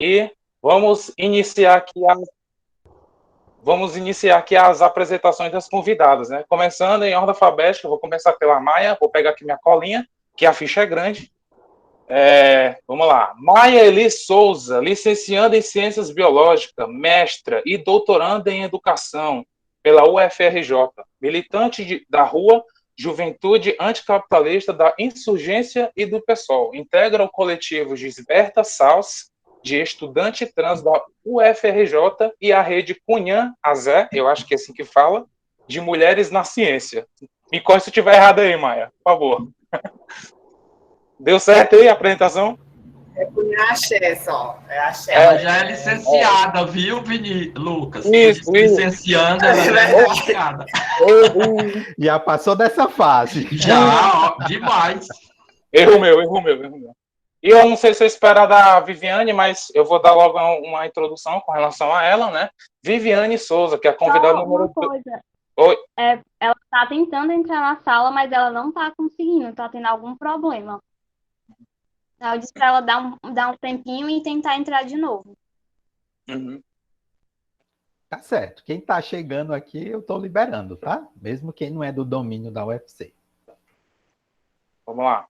E vamos iniciar aqui as apresentações das convidadas, né? Começando em ordem alfabética, vou começar pela Maia, vou pegar aqui minha colinha, que a ficha é grande. Vamos lá. Maia Elis Souza, licencianda em Ciências Biológicas, mestra e doutoranda em Educação pela UFRJ, militante da Rua, Juventude Anticapitalista da Insurgência e do PSOL. Integra o coletivo Gisberta Sals, de estudante trans da UFRJ, e a rede Cunhã Azé, eu acho que é assim que fala, de Mulheres na Ciência. Me corre se eu estiver errado aí, Maia, por favor. Deu certo aí a apresentação? É axé só. É axé. Ela já é licenciada, viu, Lucas? Isso. Licenciando, ela já é licenciada. Já passou dessa fase. Já, demais. Erro meu. E eu não sei se eu esperar da Viviane, mas eu vou dar logo uma introdução com relação a ela, né? Viviane Souza, que é a convidada número 2. Oi. Ela está tentando entrar na sala, mas ela não está conseguindo, está tendo algum problema. Eu disse para ela dar um tempinho e tentar entrar de novo. Uhum. Tá certo. Quem tá chegando aqui, eu tô liberando, tá? Mesmo quem não é do domínio da UFC. Vamos lá.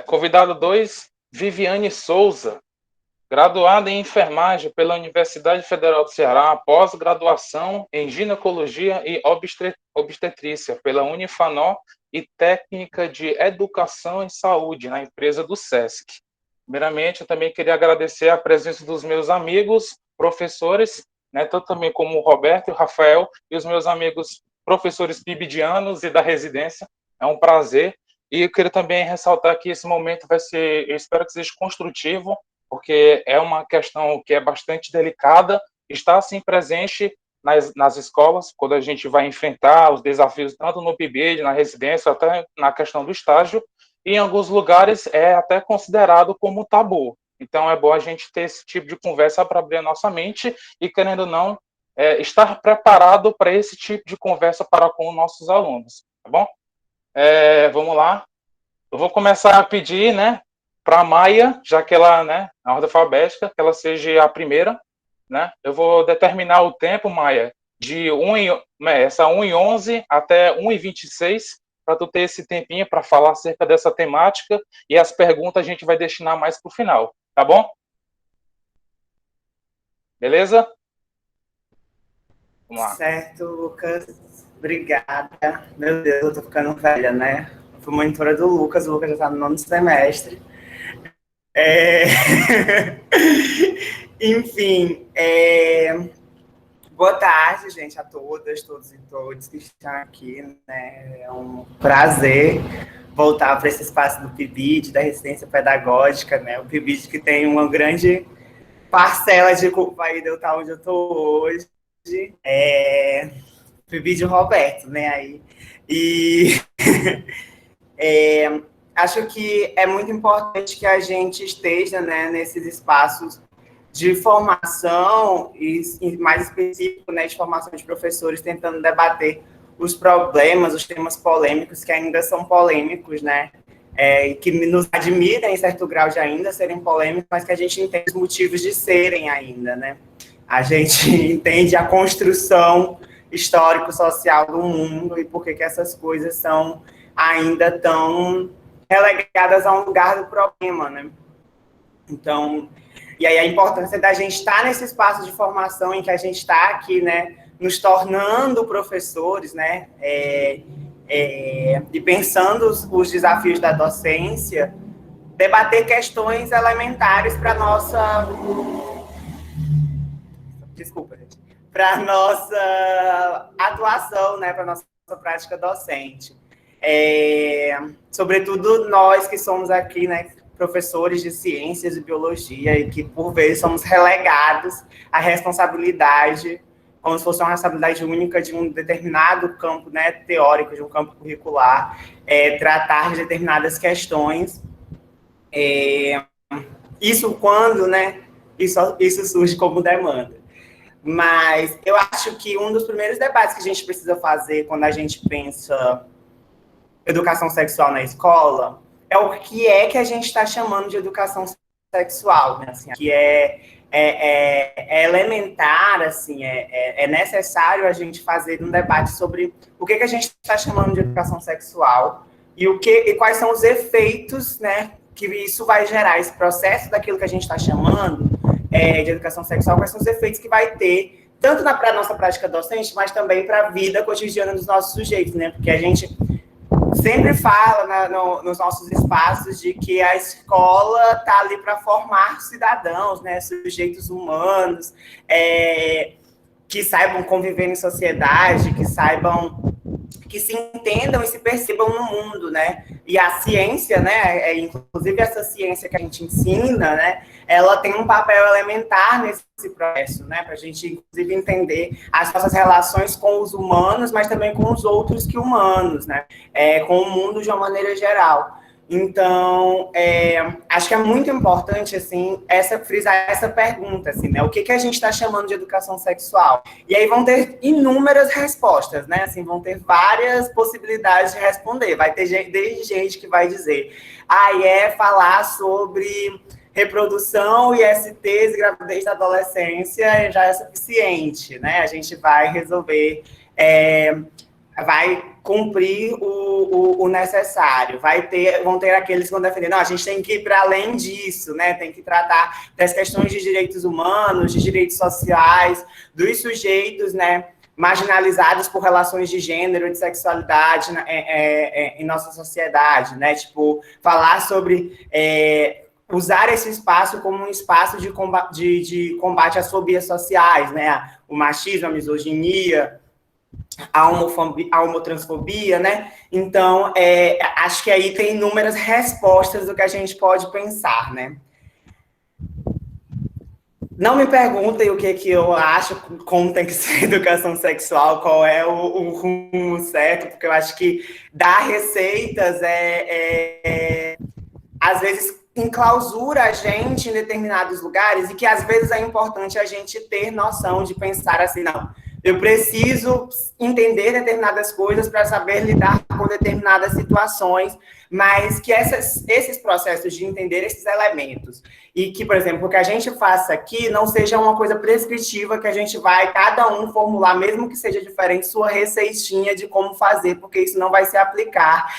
Convidado 2, Viviane Souza, graduada em enfermagem pela Universidade Federal do Ceará, pós-graduação em ginecologia e obstetrícia pela Unifanó e técnica de educação em saúde na empresa do SESC. Primeiramente, eu também queria agradecer a presença dos meus amigos, professores, né, tanto também como o Roberto e o Rafael, e os meus amigos professores pibidianos e da residência. É um prazer. E eu queria também ressaltar que esse momento vai ser, eu espero que seja construtivo, porque é uma questão que é bastante delicada, está assim presente nas escolas, quando a gente vai enfrentar os desafios tanto no PIBID, na residência, até na questão do estágio, e em alguns lugares é até considerado como tabu. Então é bom a gente ter esse tipo de conversa para abrir a nossa mente e, querendo ou não, estar preparado para esse tipo de conversa para com nossos alunos, tá bom? Vamos lá. Eu vou começar a pedir, né, para a Maia, já que ela, né, na ordem alfabética, que ela seja a primeira, né? Eu vou determinar o tempo, Maia, de 1h11 até 1h26, para tu ter esse tempinho para falar acerca dessa temática, e as perguntas a gente vai destinar mais para o final, tá bom? Beleza? Vamos lá. Certo, Lucas. Obrigada. Meu Deus, eu tô ficando velha, né? Eu fui monitora do Lucas, o Lucas já tá no 9º semestre. Enfim, boa tarde, gente, a todas, todos e todas que estão aqui, né? É um prazer voltar para esse espaço do PIBID, da Residência Pedagógica, né? O PIBID que tem uma grande parcela de culpa aí de eu estar onde eu estou hoje. PIBID Roberto, né? Aí. E acho que é muito importante que a gente esteja, né, nesses espaços de formação e mais específico, né, de formação de professores, tentando debater os problemas, os temas polêmicos que ainda são polêmicos, né, que nos admiram em certo grau de ainda serem polêmicos, mas que a gente entende os motivos de serem ainda, né. A gente entende a construção histórico-social do mundo e por que essas coisas são ainda tão relegadas a um lugar do problema, né? Então, e aí a importância da gente estar nesse espaço de formação em que a gente está aqui, né, nos tornando professores, né, e pensando os desafios da docência, debater questões elementares para nossa... Desculpa, gente. Para nossa atuação, né, para nossa prática docente. Sobretudo nós que somos aqui, né, professores de ciências e biologia e que, por vezes, somos relegados à responsabilidade, como se fosse uma responsabilidade única de um determinado campo, né, teórico, de um campo curricular, tratar de determinadas questões. Isso quando, né, isso surge como demanda. Mas eu acho que um dos primeiros debates que a gente precisa fazer quando a gente pensa educação sexual na escola é o que a gente está chamando de educação sexual, né? Assim, que é elementar, assim, é necessário a gente fazer um debate sobre o que a gente está chamando de educação sexual e quais são os efeitos, né, que isso vai gerar, esse processo daquilo que a gente está chamando de educação sexual, quais são os efeitos que vai ter, tanto para a nossa prática docente, mas também para a vida cotidiana dos nossos sujeitos, né? Porque a gente sempre fala nos nossos espaços de que a escola está ali para formar cidadãos, né? Sujeitos humanos, que saibam conviver em sociedade, que se entendam e se percebam no mundo, né? E a ciência, né, inclusive essa ciência que a gente ensina, né, ela tem um papel elementar nesse processo, né, para a gente, inclusive, entender as nossas relações com os humanos, mas também com os outros que humanos, né, com o mundo de uma maneira geral. Então, acho que é muito importante, assim, frisar essa pergunta, assim, né? O que a gente está chamando de educação sexual? E aí vão ter inúmeras respostas, né? Assim, vão ter várias possibilidades de responder. Vai ter desde gente que vai dizer, falar sobre reprodução, ISTs, gravidez da adolescência já é suficiente, né? A gente vai resolver... vai cumprir o necessário. Vão ter aqueles que vão defender, não, a gente tem que ir para além disso, né? Tem que tratar das questões de direitos humanos, de direitos sociais, dos sujeitos, né, marginalizados por relações de gênero, de sexualidade em nossa sociedade, né? Tipo, falar sobre... usar esse espaço como um espaço de combate às fobias sociais, né? O machismo, a misoginia, a homotransfobia, né? Então, acho que aí tem inúmeras respostas do que a gente pode pensar, né? Não me perguntem o que eu acho, como tem que ser educação sexual, qual é o rumo certo, porque eu acho que dar receitas às vezes enclausura a gente em determinados lugares e que às vezes é importante a gente ter noção de pensar assim, não, eu preciso entender determinadas coisas para saber lidar com determinadas situações, mas que esses processos de entender esses elementos e que, por exemplo, o que a gente faça aqui não seja uma coisa prescritiva que a gente vai, cada um, formular, mesmo que seja diferente, sua receitinha de como fazer, porque isso não vai se aplicar.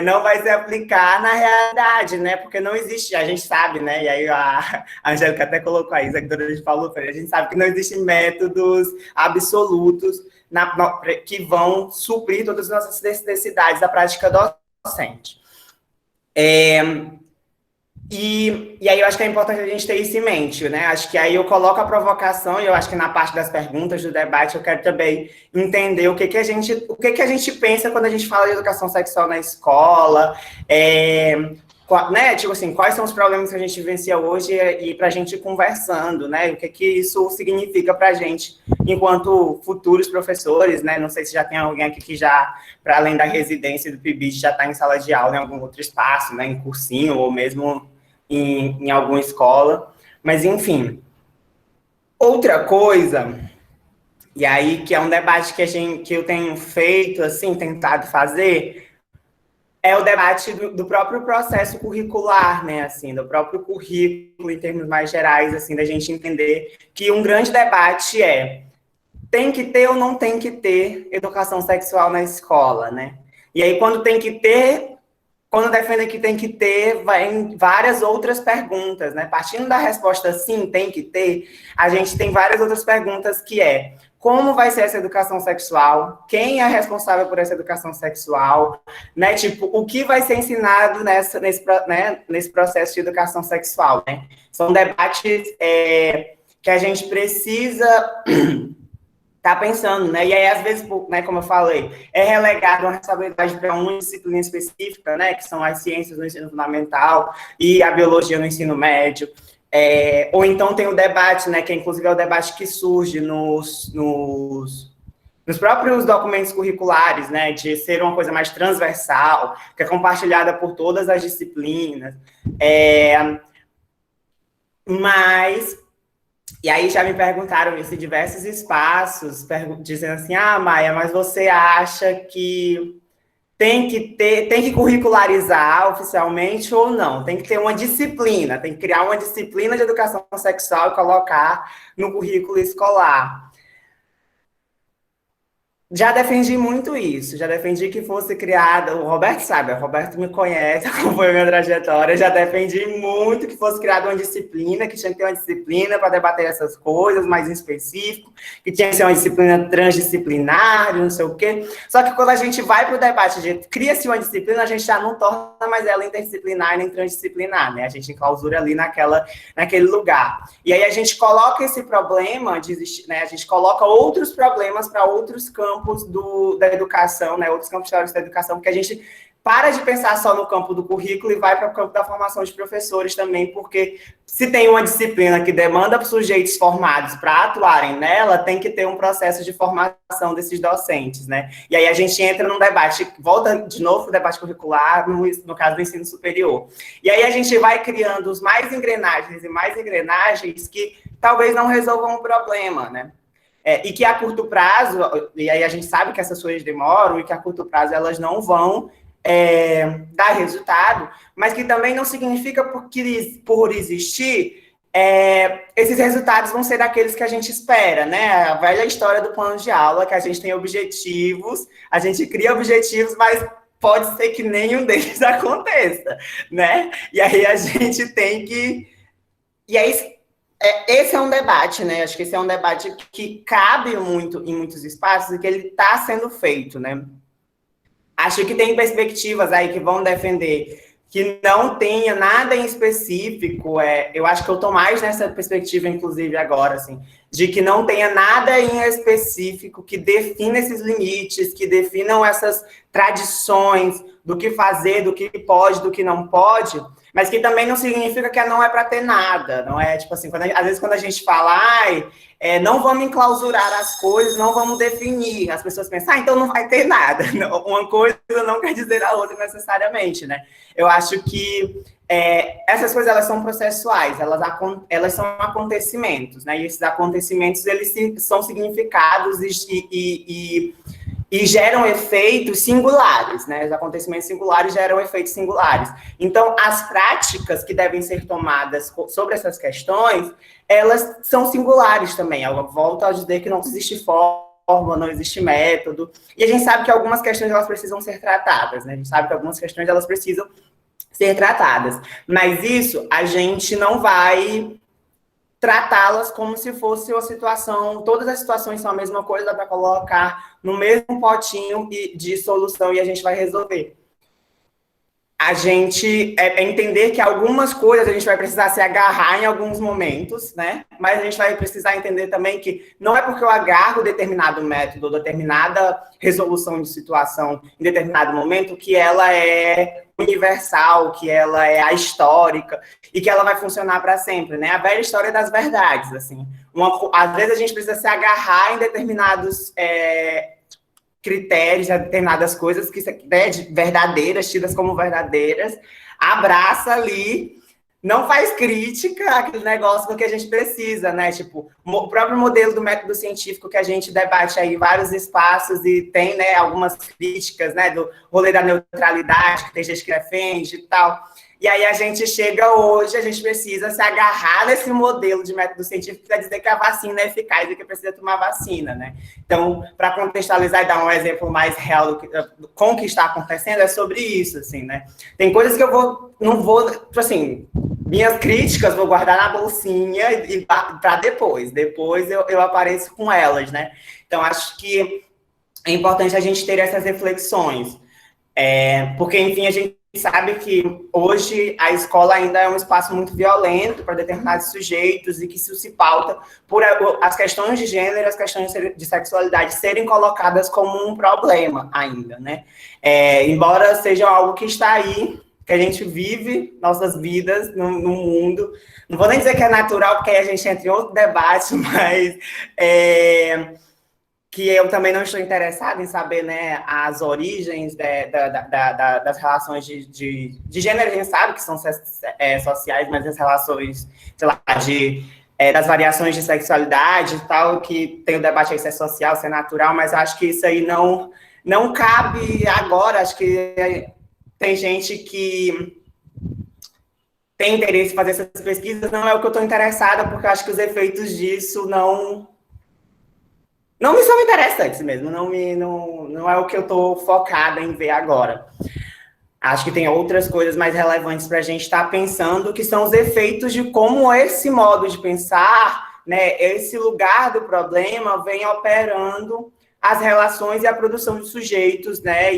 Não vai se aplicar na realidade, né? Porque não existe, a gente sabe, né? E aí a Angélica até colocou aí, a gente falou, a gente sabe que não existem métodos absolutos que vão suprir todas as nossas necessidades da prática docente. E aí eu acho que é importante a gente ter isso em mente, né? Acho que aí eu coloco a provocação e eu acho que na parte das perguntas do debate eu quero também entender o que a gente pensa quando a gente fala de educação sexual na escola, né? Tipo assim, quais são os problemas que a gente vivencia hoje e para a gente ir conversando, né? O que isso significa para a gente enquanto futuros professores, né? Não sei se já tem alguém aqui que já, para além da residência do PIBID, já está em sala de aula em algum outro espaço, né? Em cursinho ou mesmo em alguma escola, mas enfim. Outra coisa, e aí que é um debate que eu tenho feito, assim, tentado fazer, é o debate do próprio processo curricular, né, assim, do próprio currículo em termos mais gerais, assim, da gente entender que um grande debate tem que ter ou não tem que ter educação sexual na escola, né? E aí, quando defende que tem que ter, vai em várias outras perguntas, né? Partindo da resposta sim, tem que ter, a gente tem várias outras perguntas que como vai ser essa educação sexual? Quem é responsável por essa educação sexual? Né? Tipo, o que vai ser ensinado nesse processo de educação sexual, né? São debates que a gente precisa tá pensando, né? E aí, às vezes, né, como eu falei, é relegado uma responsabilidade para uma disciplina específica, né? Que são as ciências no ensino fundamental e a biologia no ensino médio. Ou então tem o debate, né? Que inclusive é o debate que surge nos próprios documentos curriculares, né? De ser uma coisa mais transversal, que é compartilhada por todas as disciplinas. Mas... E aí já me perguntaram isso em diversos espaços, dizendo assim, Maia, mas você acha que tem que curricularizar oficialmente ou não, tem que ter uma disciplina, tem que criar uma disciplina de educação sexual e colocar no currículo escolar. Já defendi muito isso, já defendi que fosse criada, o Roberto sabe, o Roberto me conhece, acompanhou minha trajetória, já defendi muito que fosse criada uma disciplina, que tinha que ter uma disciplina para debater essas coisas mais em específico, que tinha que ser uma disciplina transdisciplinar, não sei o quê. Só que quando a gente vai para o debate de cria-se uma disciplina, a gente já não torna mais ela interdisciplinar nem transdisciplinar, né? A gente enclausura ali naquele lugar. E aí a gente coloca esse problema, né? A gente coloca outros problemas para outros campos da educação, né, outros campos teóricos da educação, porque a gente para de pensar só no campo do currículo e vai para o campo da formação de professores também, porque se tem uma disciplina que demanda sujeitos formados para atuarem nela, tem que ter um processo de formação desses docentes, né? E aí a gente entra num debate, volta de novo para o debate curricular, no caso do ensino superior. E aí a gente vai criando os mais engrenagens que talvez não resolvam o problema, né? E que a curto prazo, e aí a gente sabe que essas coisas demoram, e que a curto prazo elas não vão dar resultado, mas que também não significa por existir, esses resultados vão ser daqueles que a gente espera, né? A velha história do plano de aula, que a gente tem objetivos, a gente cria objetivos, mas pode ser que nenhum deles aconteça, né? E aí a gente tem que... E aí... esse é um debate, né? Acho que esse é um debate que cabe muito em muitos espaços e que ele está sendo feito, né? Acho que tem perspectivas aí que vão defender que não tenha nada em específico. Eu acho que eu estou mais nessa perspectiva, inclusive, agora, assim, de que não tenha nada em específico que defina esses limites, que definam essas tradições do que fazer, do que pode, do que não pode, mas que também não significa que não é para ter nada, não é? Tipo assim, às vezes quando a gente fala, não vamos enclausurar as coisas, não vamos definir, as pessoas pensam, então não vai ter nada. Não, uma coisa não quer dizer a outra necessariamente, né? Eu acho que essas coisas, elas são processuais, elas são acontecimentos, né? E esses acontecimentos, eles são significados e geram efeitos singulares, né? Os acontecimentos singulares geram efeitos singulares. Então, as práticas que devem ser tomadas sobre essas questões, elas são singulares também. Eu volto a dizer que não existe forma, não existe método. E a gente sabe que algumas questões, elas precisam ser tratadas, né? A gente sabe que algumas questões, elas precisam ser tratadas. Mas isso, a gente não vai tratá-las como se fosse uma situação, todas as situações são a mesma coisa, dá para colocar no mesmo potinho de solução e a gente vai resolver. A gente entender que algumas coisas a gente vai precisar se agarrar em alguns momentos, né? Mas a gente vai precisar entender também que não é porque eu agarro determinado método, determinada resolução de situação em determinado momento, que ela é universal, que ela é ahistórica e que ela vai funcionar para sempre, né? A velha história das verdades, assim. Às vezes a gente precisa se agarrar em determinados critérios, determinadas coisas que verdadeiras, tidas como verdadeiras, abraça ali, não faz crítica àquele negócio porque a gente precisa, né? Tipo, o próprio modelo do método científico que a gente debate aí em vários espaços e tem, né, algumas críticas, né, do rolê da neutralidade, que tem gente que defende e tal. E aí a gente chega hoje, a gente precisa se agarrar nesse modelo de método científico para dizer que a vacina é eficaz e que precisa tomar vacina, né? Então, para contextualizar e dar um exemplo mais real com o que está acontecendo, é sobre isso, assim, né? Tem coisas que não vou, assim, minhas críticas vou guardar na bolsinha e para depois eu apareço com elas, né? Então, acho que é importante a gente ter essas reflexões, porque, enfim, a gente sabe que hoje a escola ainda é um espaço muito violento para determinados sujeitos e que isso se pauta por as questões de gênero, as questões de sexualidade serem colocadas como um problema ainda, né? Embora seja algo que está aí, que a gente vive nossas vidas no mundo. Não vou nem dizer que é natural, porque aí a gente entra em outro debate, mas que eu também não estou interessada em saber, né, as origens das relações de gênero, a gente sabe que são sociais, mas as relações, sei lá, das variações de sexualidade e tal, que tem o debate aí se é social, se é natural, mas acho que isso aí não não cabe agora, acho que tem gente que tem interesse em fazer essas pesquisas, não é o que eu estou interessada, porque eu acho que os efeitos disso não me são interessantes mesmo, não é o que eu estou focada em ver agora. Acho que tem outras coisas mais relevantes para a gente estar pensando, que são os efeitos de como esse modo de pensar, né, esse lugar do problema vem operando as relações e a produção de sujeitos, né,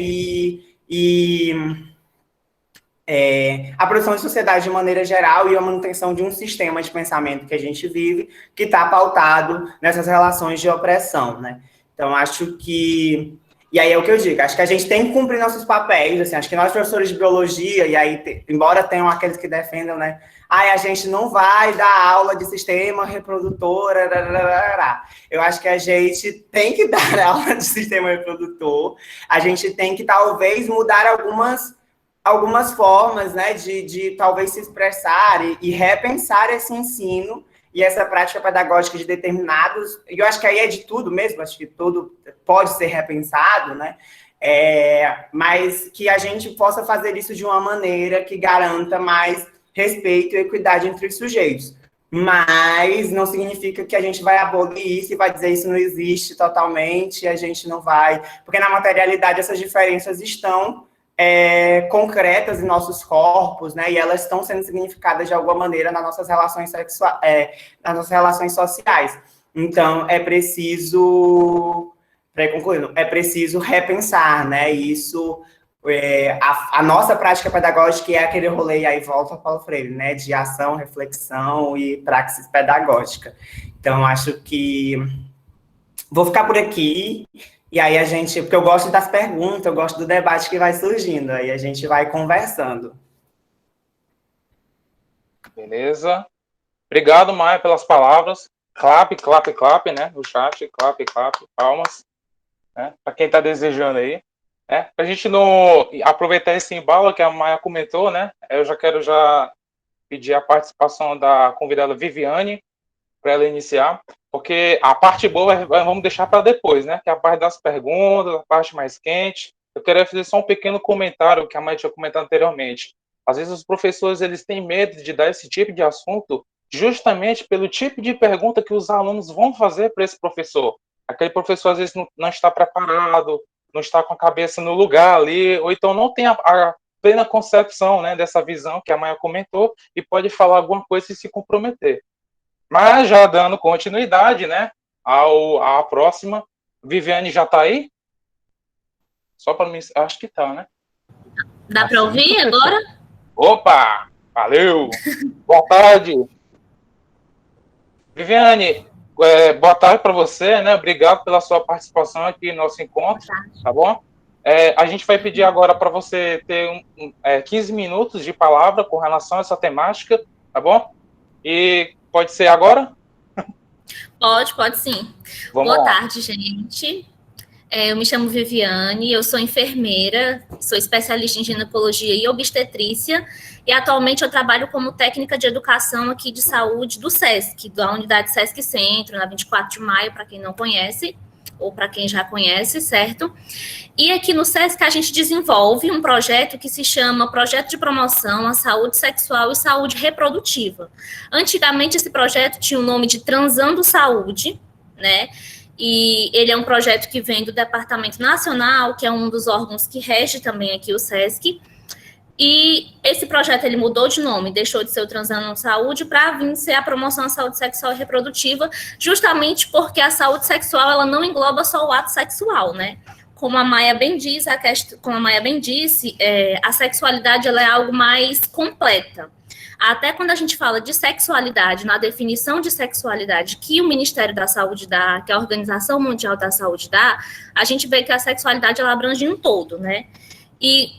a produção de sociedade de maneira geral e a manutenção de um sistema de pensamento que a gente vive, que está pautado nessas relações de opressão, né? Então, acho que... E aí é o que eu digo, acho que a gente tem que cumprir nossos papéis, assim, acho que nós, professores de biologia, e aí, embora tenham aqueles que defendam, né, a gente não vai dar aula de sistema reprodutor, eu acho que a gente tem que dar aula de sistema reprodutor, a gente tem que, talvez, mudar algumas formas, né, de talvez se expressar e repensar esse ensino e essa prática pedagógica de determinados, e eu acho que aí é de tudo mesmo, acho que tudo pode ser repensado, né, mas que a gente possa fazer isso de uma maneira que garanta mais respeito e equidade entre os sujeitos. Mas não significa que a gente vai abolir isso e vai dizer isso não existe totalmente, a gente não vai, porque na materialidade essas diferenças estão concretas em nossos corpos, né? E elas estão sendo significadas de alguma maneira nas nossas relações nas nossas relações sociais. Então, é preciso, concluindo, é preciso repensar, né? Isso, a nossa prática pedagógica é aquele rolê, e aí volta ao Paulo Freire, né? De ação, reflexão e praxis pedagógica. Então, acho que vou ficar por aqui. E aí a gente, porque eu gosto das perguntas, eu gosto do debate que vai surgindo, aí a gente vai conversando. Beleza. Obrigado, Maia, pelas palavras. Clap, clap, clap, né? No chat, clap, clap, palmas. Né? Para quem está desejando aí. Para a gente não aproveitar esse embalo que a Maia comentou, né? Eu já quero pedir a participação da convidada Viviane, para ela iniciar, porque a parte boa vamos deixar para depois, né? Que é a parte das perguntas, a parte mais quente. Eu queria fazer só um pequeno comentário que a Maia tinha comentado anteriormente. Às vezes os professores eles têm medo de dar esse tipo de assunto justamente pelo tipo de pergunta que os alunos vão fazer para esse professor. Aquele professor às vezes não está preparado, não está com a cabeça no lugar ali, ou então não tem a plena concepção, né, dessa visão que a Maia comentou e pode falar alguma coisa e se comprometer. Mas já dando continuidade, né, à próxima, Viviane já está aí? Só para mim, acho que está, né? Dá para ouvir agora? Opa, valeu. Boa tarde. Viviane, boa tarde para você, né? Obrigado pela sua participação aqui no nosso encontro, tá bom? A gente vai pedir agora para você ter 15 minutos de palavra com relação a essa temática, tá bom? E pode ser agora? Pode sim. Vamos Boa lá. tarde, gente. Eu me chamo Viviane, eu sou enfermeira, sou especialista em ginecologia e obstetrícia, e atualmente eu trabalho como técnica de educação aqui de saúde do SESC, da unidade SESC Centro, na 24 de maio, para quem não conhece, ou para quem já conhece, certo? E aqui no SESC a gente desenvolve um projeto que se chama Projeto de Promoção à Saúde Sexual e Saúde Reprodutiva. Antigamente esse projeto tinha o nome de Transando Saúde, né? E ele é um projeto que vem do Departamento Nacional, que é um dos órgãos que rege também aqui o SESC. E esse projeto ele mudou de nome, deixou de ser o Transando Saúde para vir ser a Promoção à Saúde Sexual e Reprodutiva, justamente porque a saúde sexual ela não engloba só o ato sexual, né? Como a Maia bem disse, a sexualidade ela é algo mais completa. Até quando a gente fala de sexualidade, na definição de sexualidade que o Ministério da Saúde dá, que a Organização Mundial da Saúde dá, a gente vê que a sexualidade ela abrange um todo, né? E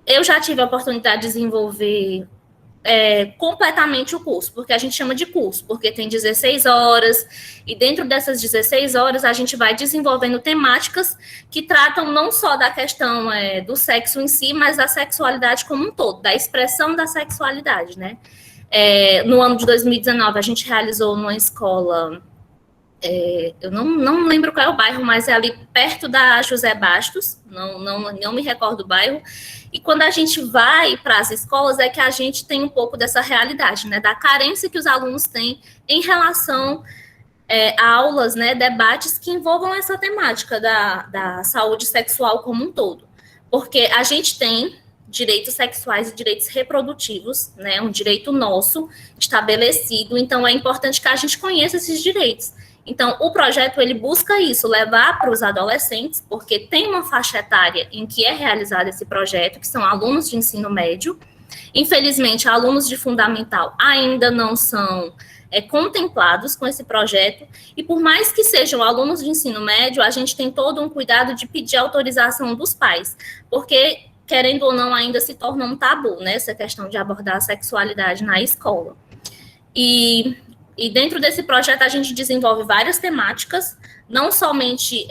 eu já tive a oportunidade de desenvolver completamente o curso, porque a gente chama de curso, porque tem 16 horas, e dentro dessas 16 horas a gente vai desenvolvendo temáticas que tratam não só da questão do sexo em si, mas da sexualidade como um todo, da expressão da sexualidade, né? No ano de 2019, a gente realizou numa escola eu não lembro qual é o bairro, mas é ali perto da José Bastos, não me recordo o bairro. E quando a gente vai para as escolas, é que a gente tem um pouco dessa realidade, né, da carência que os alunos têm em relação a aulas, né, debates que envolvam essa temática da saúde sexual como um todo. Porque a gente tem direitos sexuais e direitos reprodutivos, né, um direito nosso estabelecido, então é importante que a gente conheça esses direitos. Então, o projeto, ele busca isso, levar para os adolescentes, porque tem uma faixa etária em que é realizado esse projeto, que são alunos de ensino médio. Infelizmente, alunos de fundamental ainda não são contemplados com esse projeto, e por mais que sejam alunos de ensino médio, a gente tem todo um cuidado de pedir autorização dos pais, porque, querendo ou não, ainda se torna um tabu, né, essa questão de abordar a sexualidade na escola. E dentro desse projeto a gente desenvolve várias temáticas, não somente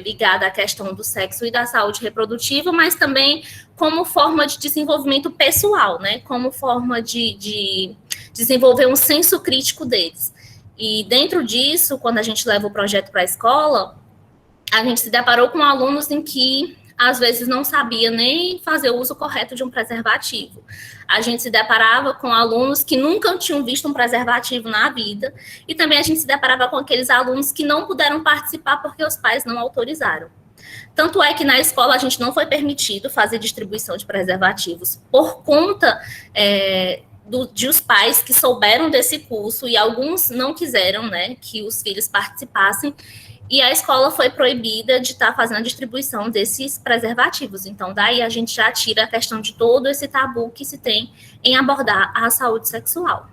ligada à questão do sexo e da saúde reprodutiva, mas também como forma de desenvolvimento pessoal, né? Como forma de desenvolver um senso crítico deles. E dentro disso, quando a gente leva o projeto para a escola, a gente se deparou com alunos em que às vezes não sabia nem fazer o uso correto de um preservativo. A gente se deparava com alunos que nunca tinham visto um preservativo na vida, e também a gente se deparava com aqueles alunos que não puderam participar porque os pais não autorizaram. Tanto é que na escola a gente não foi permitido fazer distribuição de preservativos por conta de os pais que souberam desse curso, e alguns não quiseram, né, que os filhos participassem, e a escola foi proibida de estar fazendo a distribuição desses preservativos. Então, daí a gente já tira a questão de todo esse tabu que se tem em abordar a saúde sexual.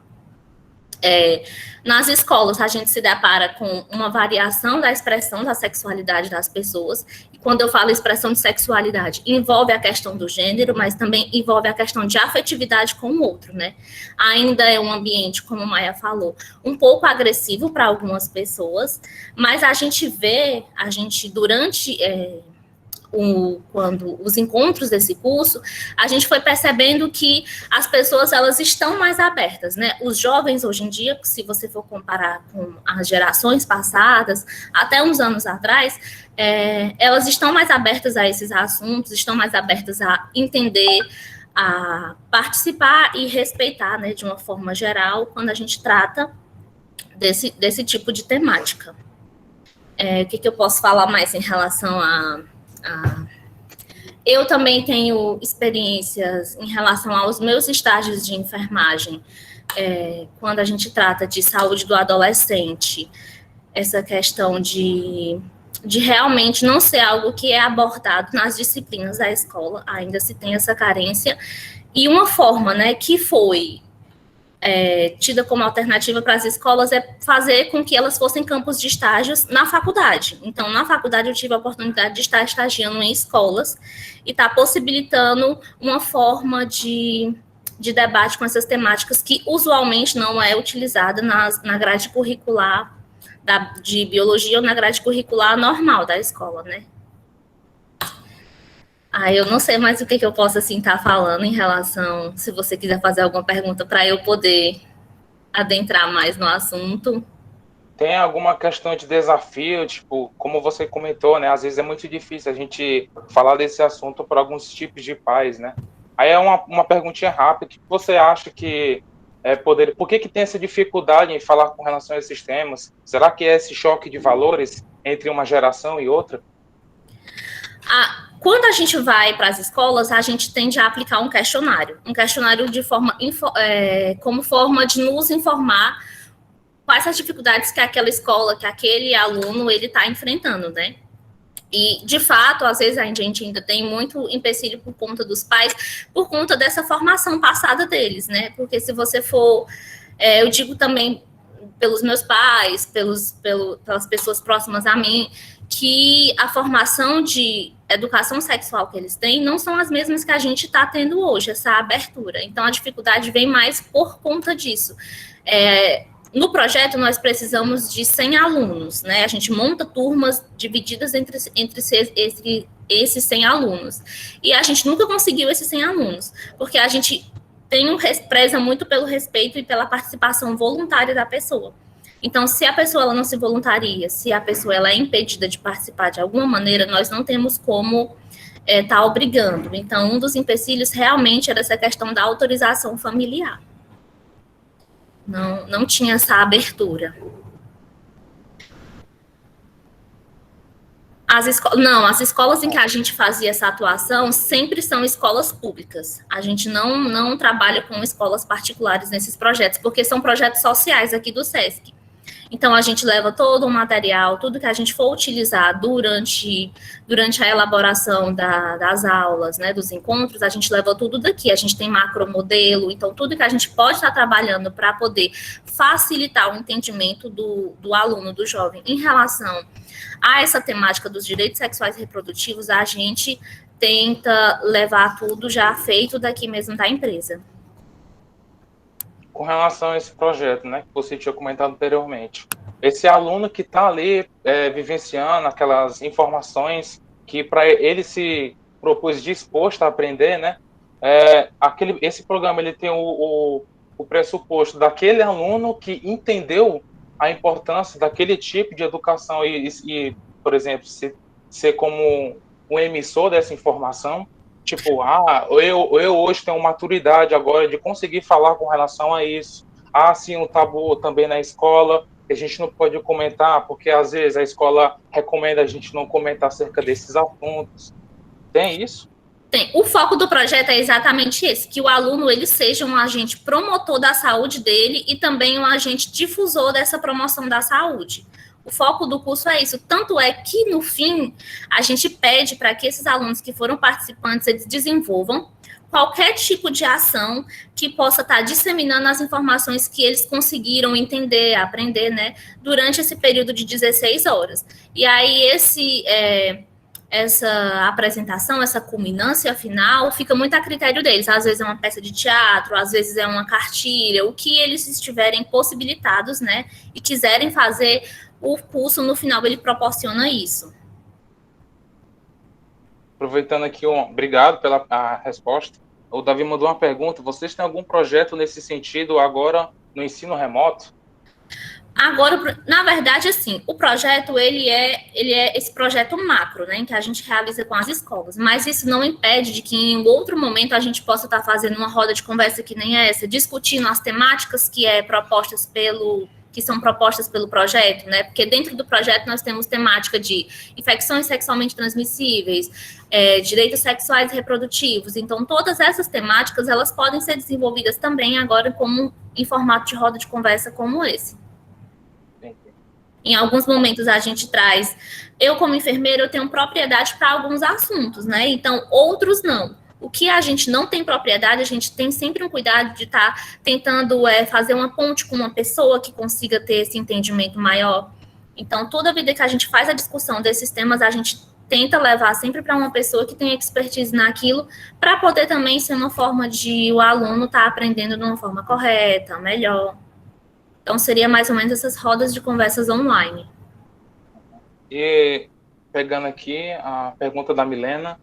Nas escolas, a gente se depara com uma variação da expressão da sexualidade das pessoas. E quando eu falo expressão de sexualidade, envolve a questão do gênero, mas também envolve a questão de afetividade com o outro, né? Ainda é um ambiente, como a Maia falou, um pouco agressivo para algumas pessoas, mas a gente vê, durante quando os encontros desse curso, a gente foi percebendo que as pessoas, elas estão mais abertas, né? Os jovens hoje em dia, se você for comparar com as gerações passadas, até uns anos atrás, elas estão mais abertas a esses assuntos, estão mais abertas a entender, a participar e respeitar, né, de uma forma geral, quando a gente trata desse tipo de temática. O que eu posso falar mais em relação eu também tenho experiências em relação aos meus estágios de enfermagem, quando a gente trata de saúde do adolescente, essa questão de realmente não ser algo que é abordado nas disciplinas da escola, ainda se tem essa carência, e uma forma, né, que foi tida como alternativa para as escolas é fazer com que elas fossem campos de estágios na faculdade. Então, na faculdade eu tive a oportunidade de estar estagiando em escolas e estar possibilitando uma forma de debate com essas temáticas que usualmente não é utilizada na grade curricular de biologia ou na grade curricular normal da escola, né? Eu não sei mais o que eu posso, assim, estar falando em relação, se você quiser fazer alguma pergunta para eu poder adentrar mais no assunto. Tem alguma questão de desafio, tipo, como você comentou, né? Às vezes é muito difícil a gente falar desse assunto para alguns tipos de pais, né? Aí é uma perguntinha rápida, o que você acha que por que tem essa dificuldade em falar com relação a esses temas? Será que é esse choque de valores entre uma geração e outra? Quando a gente vai para as escolas, a gente tende a aplicar um questionário como forma de nos informar quais as dificuldades que aquela escola, que aquele aluno, ele está enfrentando, né? E, de fato, às vezes a gente ainda tem muito empecilho por conta dos pais, por conta dessa formação passada deles, né? Porque se você for, eu digo também pelos meus pais, pelas pessoas próximas a mim, que a formação de educação sexual que eles têm não são as mesmas que a gente está tendo hoje, essa abertura. Então, a dificuldade vem mais por conta disso. No projeto, nós precisamos de 100 alunos, né? A gente monta turmas divididas entre esses 100 alunos. E a gente nunca conseguiu esses 100 alunos, porque a gente preza muito pelo respeito e pela participação voluntária da pessoa. Então, se a pessoa ela não se voluntaria, se a pessoa ela é impedida de participar de alguma maneira, nós não temos como estar obrigando. Então, um dos empecilhos realmente era essa questão da autorização familiar. Não tinha essa abertura. As escolas em que a gente fazia essa atuação sempre são escolas públicas. A gente não trabalha com escolas particulares nesses projetos, porque são projetos sociais aqui do SESC. Então, a gente leva todo o material, tudo que a gente for utilizar durante a elaboração das aulas, né, dos encontros, a gente leva tudo daqui. A gente tem macromodelo, então, tudo que a gente pode estar trabalhando para poder facilitar o entendimento do aluno, do jovem, em relação a essa temática dos direitos sexuais e reprodutivos, a gente tenta levar tudo já feito daqui mesmo da empresa. Com relação a esse projeto, né, que você tinha comentado anteriormente, esse aluno que está ali vivenciando aquelas informações que para ele se propôs disposto a aprender, né, esse programa ele tem o pressuposto daquele aluno que entendeu a importância daquele tipo de educação e por exemplo, ser como um emissor dessa informação. Tipo, eu hoje tenho maturidade agora de conseguir falar com relação a isso. Sim, um tabu também na escola, que a gente não pode comentar, porque às vezes a escola recomenda a gente não comentar acerca desses assuntos. Tem isso? Tem. O foco do projeto é exatamente esse, que o aluno ele seja um agente promotor da saúde dele e também um agente difusor dessa promoção da saúde. O foco do curso é isso. Tanto é que, no fim, a gente pede para que esses alunos que foram participantes, eles desenvolvam qualquer tipo de ação que possa estar disseminando as informações que eles conseguiram entender, aprender, né, durante esse período de 16 horas. E aí, essa apresentação, essa culminância final, fica muito a critério deles. Às vezes é uma peça de teatro, às vezes é uma cartilha, o que eles estiverem possibilitados, né, e quiserem fazer. O curso, no final, ele proporciona isso. Aproveitando aqui, obrigado pela resposta. O Davi mandou uma pergunta. Vocês têm algum projeto nesse sentido agora no ensino remoto? Agora, na verdade, assim, o projeto, ele é esse projeto macro, né, que a gente realiza com as escolas, mas isso não impede de que em outro momento a gente possa estar fazendo uma roda de conversa que nem essa, discutindo as temáticas que são propostas pelo projeto, né? Porque dentro do projeto nós temos temática de infecções sexualmente transmissíveis, direitos sexuais e reprodutivos. Então, todas essas temáticas, elas podem ser desenvolvidas também agora em formato de roda de conversa como esse. Em alguns momentos a gente traz... Eu, como enfermeira, eu tenho propriedade para alguns assuntos, né? Então, outros não. O que a gente não tem propriedade, a gente tem sempre um cuidado de estar tentando fazer uma ponte com uma pessoa que consiga ter esse entendimento maior. Então, toda vida que a gente faz a discussão desses temas, a gente tenta levar sempre para uma pessoa que tem expertise naquilo, para poder também ser uma forma de o aluno estar aprendendo de uma forma correta, melhor. Então, seria mais ou menos essas rodas de conversas online. E, pegando aqui a pergunta da Milena,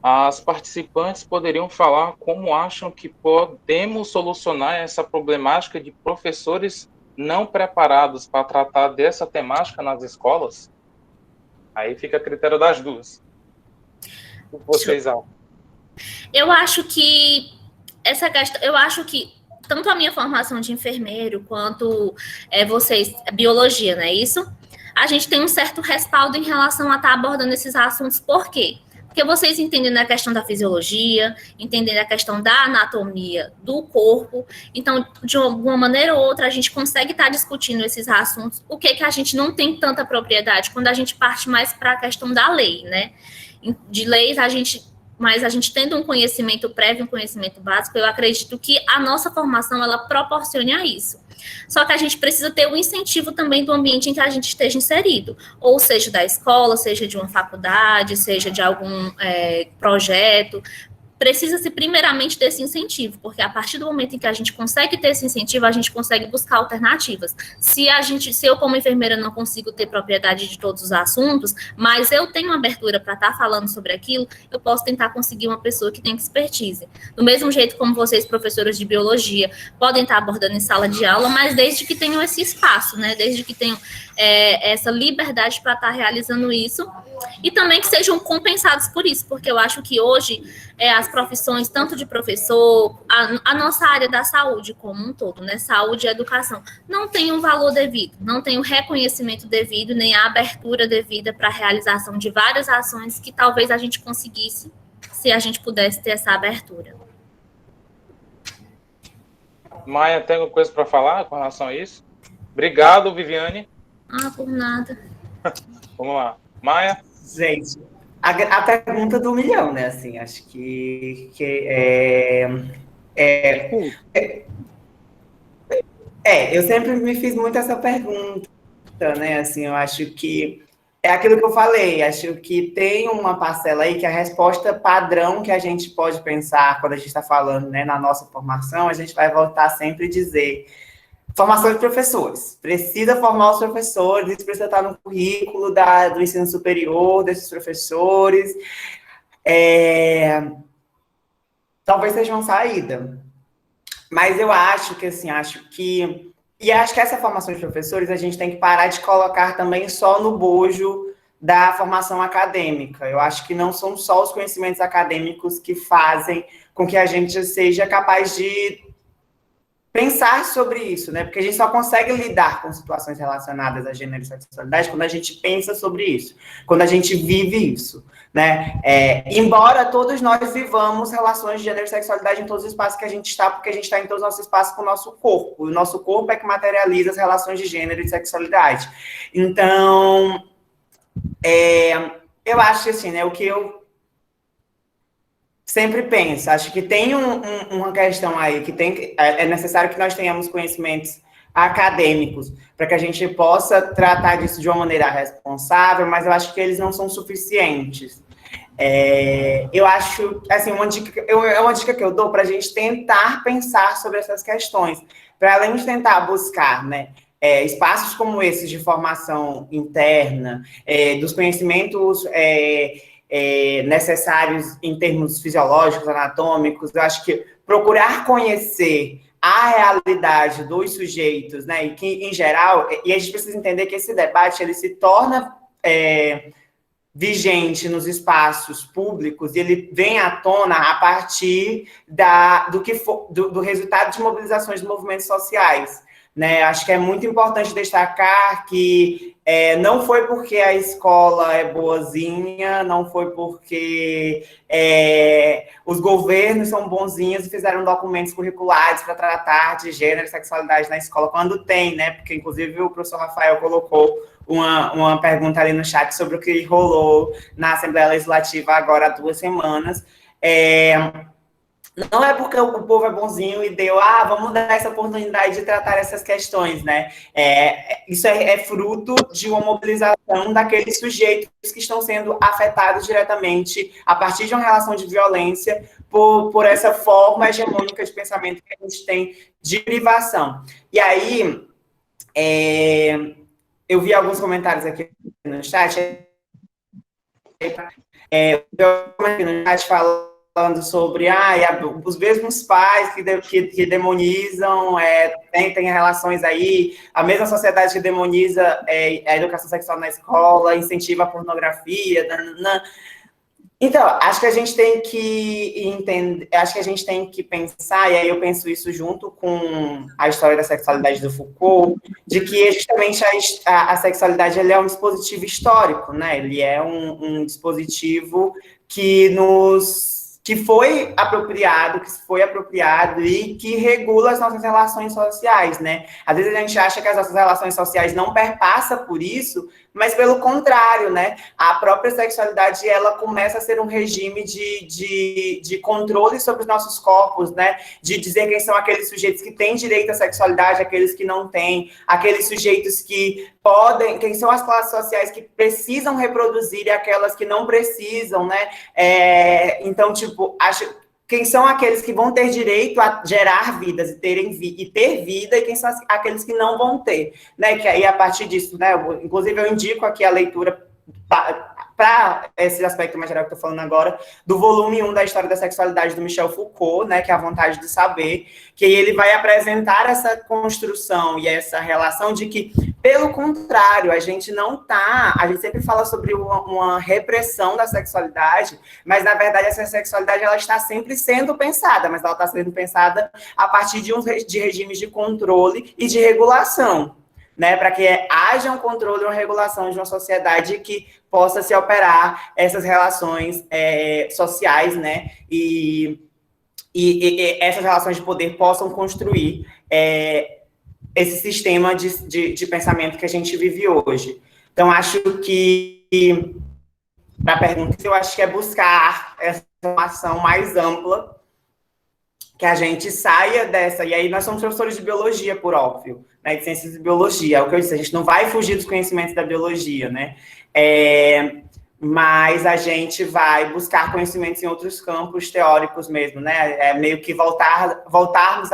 as participantes poderiam falar como acham que podemos solucionar essa problemática de professores não preparados para tratar dessa temática nas escolas? Aí fica a critério das duas. O que vocês acham? Eu acho que tanto a minha formação de enfermeiro quanto vocês, biologia, não é isso? A gente tem um certo respaldo em relação a estar abordando esses assuntos. Por quê? Porque vocês entendem a questão da fisiologia, entendem a questão da anatomia do corpo. Então, de alguma maneira ou outra, a gente consegue estar discutindo esses assuntos. O que a gente não tem tanta propriedade quando a gente parte mais para a questão da lei, né? De leis, mas a gente tendo um conhecimento prévio, um conhecimento básico, eu acredito que a nossa formação, ela proporciona isso. Só que a gente precisa ter o incentivo também do ambiente em que a gente esteja inserido, ou seja da escola, seja de uma faculdade, seja de algum projeto, precisa-se primeiramente desse incentivo, porque a partir do momento em que a gente consegue ter esse incentivo, a gente consegue buscar alternativas. Se eu como enfermeira não consigo ter propriedade de todos os assuntos, mas eu tenho abertura para estar falando sobre aquilo, eu posso tentar conseguir uma pessoa que tem expertise. Do mesmo jeito como vocês, professores de biologia, podem estar abordando em sala de aula, mas desde que tenham esse espaço, né? Desde que tenham essa liberdade para estar realizando isso, e também que sejam compensados por isso, porque eu acho que hoje as profissões, tanto de professor, a nossa área da saúde como um todo, né, saúde e educação, não tem um valor devido, não tem o reconhecimento devido, nem a abertura devida para a realização de várias ações que talvez a gente conseguisse se a gente pudesse ter essa abertura. Maia, tem alguma coisa para falar com relação a isso? Obrigado, Viviane. Por nada. Vamos lá. Maia? Gente, a pergunta do milhão, né? Assim, acho que eu sempre me fiz muito essa pergunta, né? Assim, eu acho que é aquilo que eu falei, acho que tem uma parcela aí que a resposta padrão que a gente pode pensar quando a gente está falando, né, na nossa formação, a gente vai voltar sempre a dizer formação de professores. Precisa formar os professores, isso precisa estar no currículo do ensino superior desses professores. Talvez seja uma saída. Mas eu acho que, assim, acho que essa formação de professores a gente tem que parar de colocar também só no bojo da formação acadêmica. Eu acho que não são só os conhecimentos acadêmicos que fazem com que a gente seja capaz de pensar sobre isso, né? Porque a gente só consegue lidar com situações relacionadas a gênero e sexualidade quando a gente pensa sobre isso, quando a gente vive isso, né? Embora todos nós vivamos relações de gênero e sexualidade em todos os espaços que a gente está, porque a gente está em todos os nossos espaços com o nosso corpo. O nosso corpo é que materializa as relações de gênero e sexualidade. Então, eu acho que, assim, né, o que eu sempre penso, acho que tem uma questão aí, que é necessário que nós tenhamos conhecimentos acadêmicos para que a gente possa tratar disso de uma maneira responsável, mas eu acho que eles não são suficientes. Eu acho, assim, uma dica que eu dou para a gente tentar pensar sobre essas questões, para além de tentar buscar, né, espaços como esses de formação interna, dos conhecimentos necessários em termos fisiológicos, anatômicos. Eu acho que procurar conhecer a realidade dos sujeitos, né, e que, em geral, e a gente precisa entender que esse debate ele se torna vigente nos espaços públicos, e ele vem à tona a partir do resultado de mobilizações de movimentos sociais, né? Acho que é muito importante destacar que não foi porque a escola é boazinha, não foi porque os governos são bonzinhos e fizeram documentos curriculares para tratar de gênero e sexualidade na escola, quando tem, né? Porque, inclusive, o professor Rafael colocou uma pergunta ali no chat sobre o que rolou na Assembleia Legislativa agora há 2 semanas. Não é porque o povo é bonzinho e deu, vamos dar essa oportunidade de tratar essas questões, né? Isso é fruto de uma mobilização daqueles sujeitos que estão sendo afetados diretamente a partir de uma relação de violência por essa forma hegemônica de pensamento que a gente tem de privação. E aí, eu vi alguns comentários aqui no chat, falando sobre os mesmos pais que demonizam, tem relações aí, a mesma sociedade que demoniza a educação sexual na escola, incentiva a pornografia. Então, acho que a gente tem que entender, acho que a gente tem que pensar, e aí eu penso isso junto com a história da sexualidade do Foucault, de que justamente a sexualidade ele é um dispositivo histórico, né? Ele é um dispositivo que foi apropriado e que regula as nossas relações sociais, né? Às vezes a gente acha que as nossas relações sociais não perpassam por isso, mas pelo contrário, né? A própria sexualidade, ela começa a ser um regime de controle sobre os nossos corpos, né? De dizer quem são aqueles sujeitos que têm direito à sexualidade, aqueles que não têm, aqueles sujeitos que podem, quem são as classes sociais que precisam reproduzir e aquelas que não precisam, né? Então, tipo, quem são aqueles que vão ter direito a gerar vidas e ter vida, e quem são aqueles que não vão ter, né? Que aí, a partir disso, né? Inclusive, eu indico aqui a leitura para esse aspecto mais geral que eu estou falando agora, do volume 1 da História da Sexualidade do Michel Foucault, né, que é A Vontade de Saber, que ele vai apresentar essa construção e essa relação de que, pelo contrário, a gente sempre fala sobre uma repressão da sexualidade, mas, na verdade, essa sexualidade ela está sempre sendo pensada, mas ela está sendo pensada a partir de regimes de controle e de regulação, né, para que haja um controle e uma regulação de uma sociedade que possa se operar essas relações sociais, né, e essas relações de poder possam construir esse sistema de pensamento que a gente vive hoje. Então, acho que, para a pergunta, eu acho que é buscar essa formação mais ampla, que a gente saia dessa, e aí nós somos professores de biologia, por óbvio, né, de ciências de biologia, é o que eu disse, a gente não vai fugir dos conhecimentos da biologia, né, mas a gente vai buscar conhecimentos em outros campos teóricos mesmo, né, meio que voltar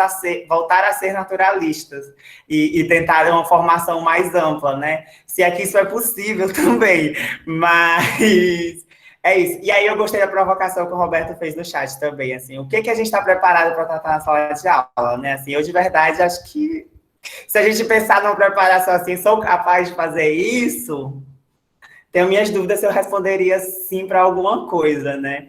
a ser naturalistas, e tentar uma formação mais ampla, né, se é que isso é possível também, mas... É isso. E aí eu gostei da provocação que o Roberto fez no chat também, assim, o que a gente está preparado para tratar na sala de aula, né? Assim, eu de verdade acho que se a gente pensar numa preparação assim, sou capaz de fazer isso, tenho minhas dúvidas se eu responderia sim para alguma coisa, né?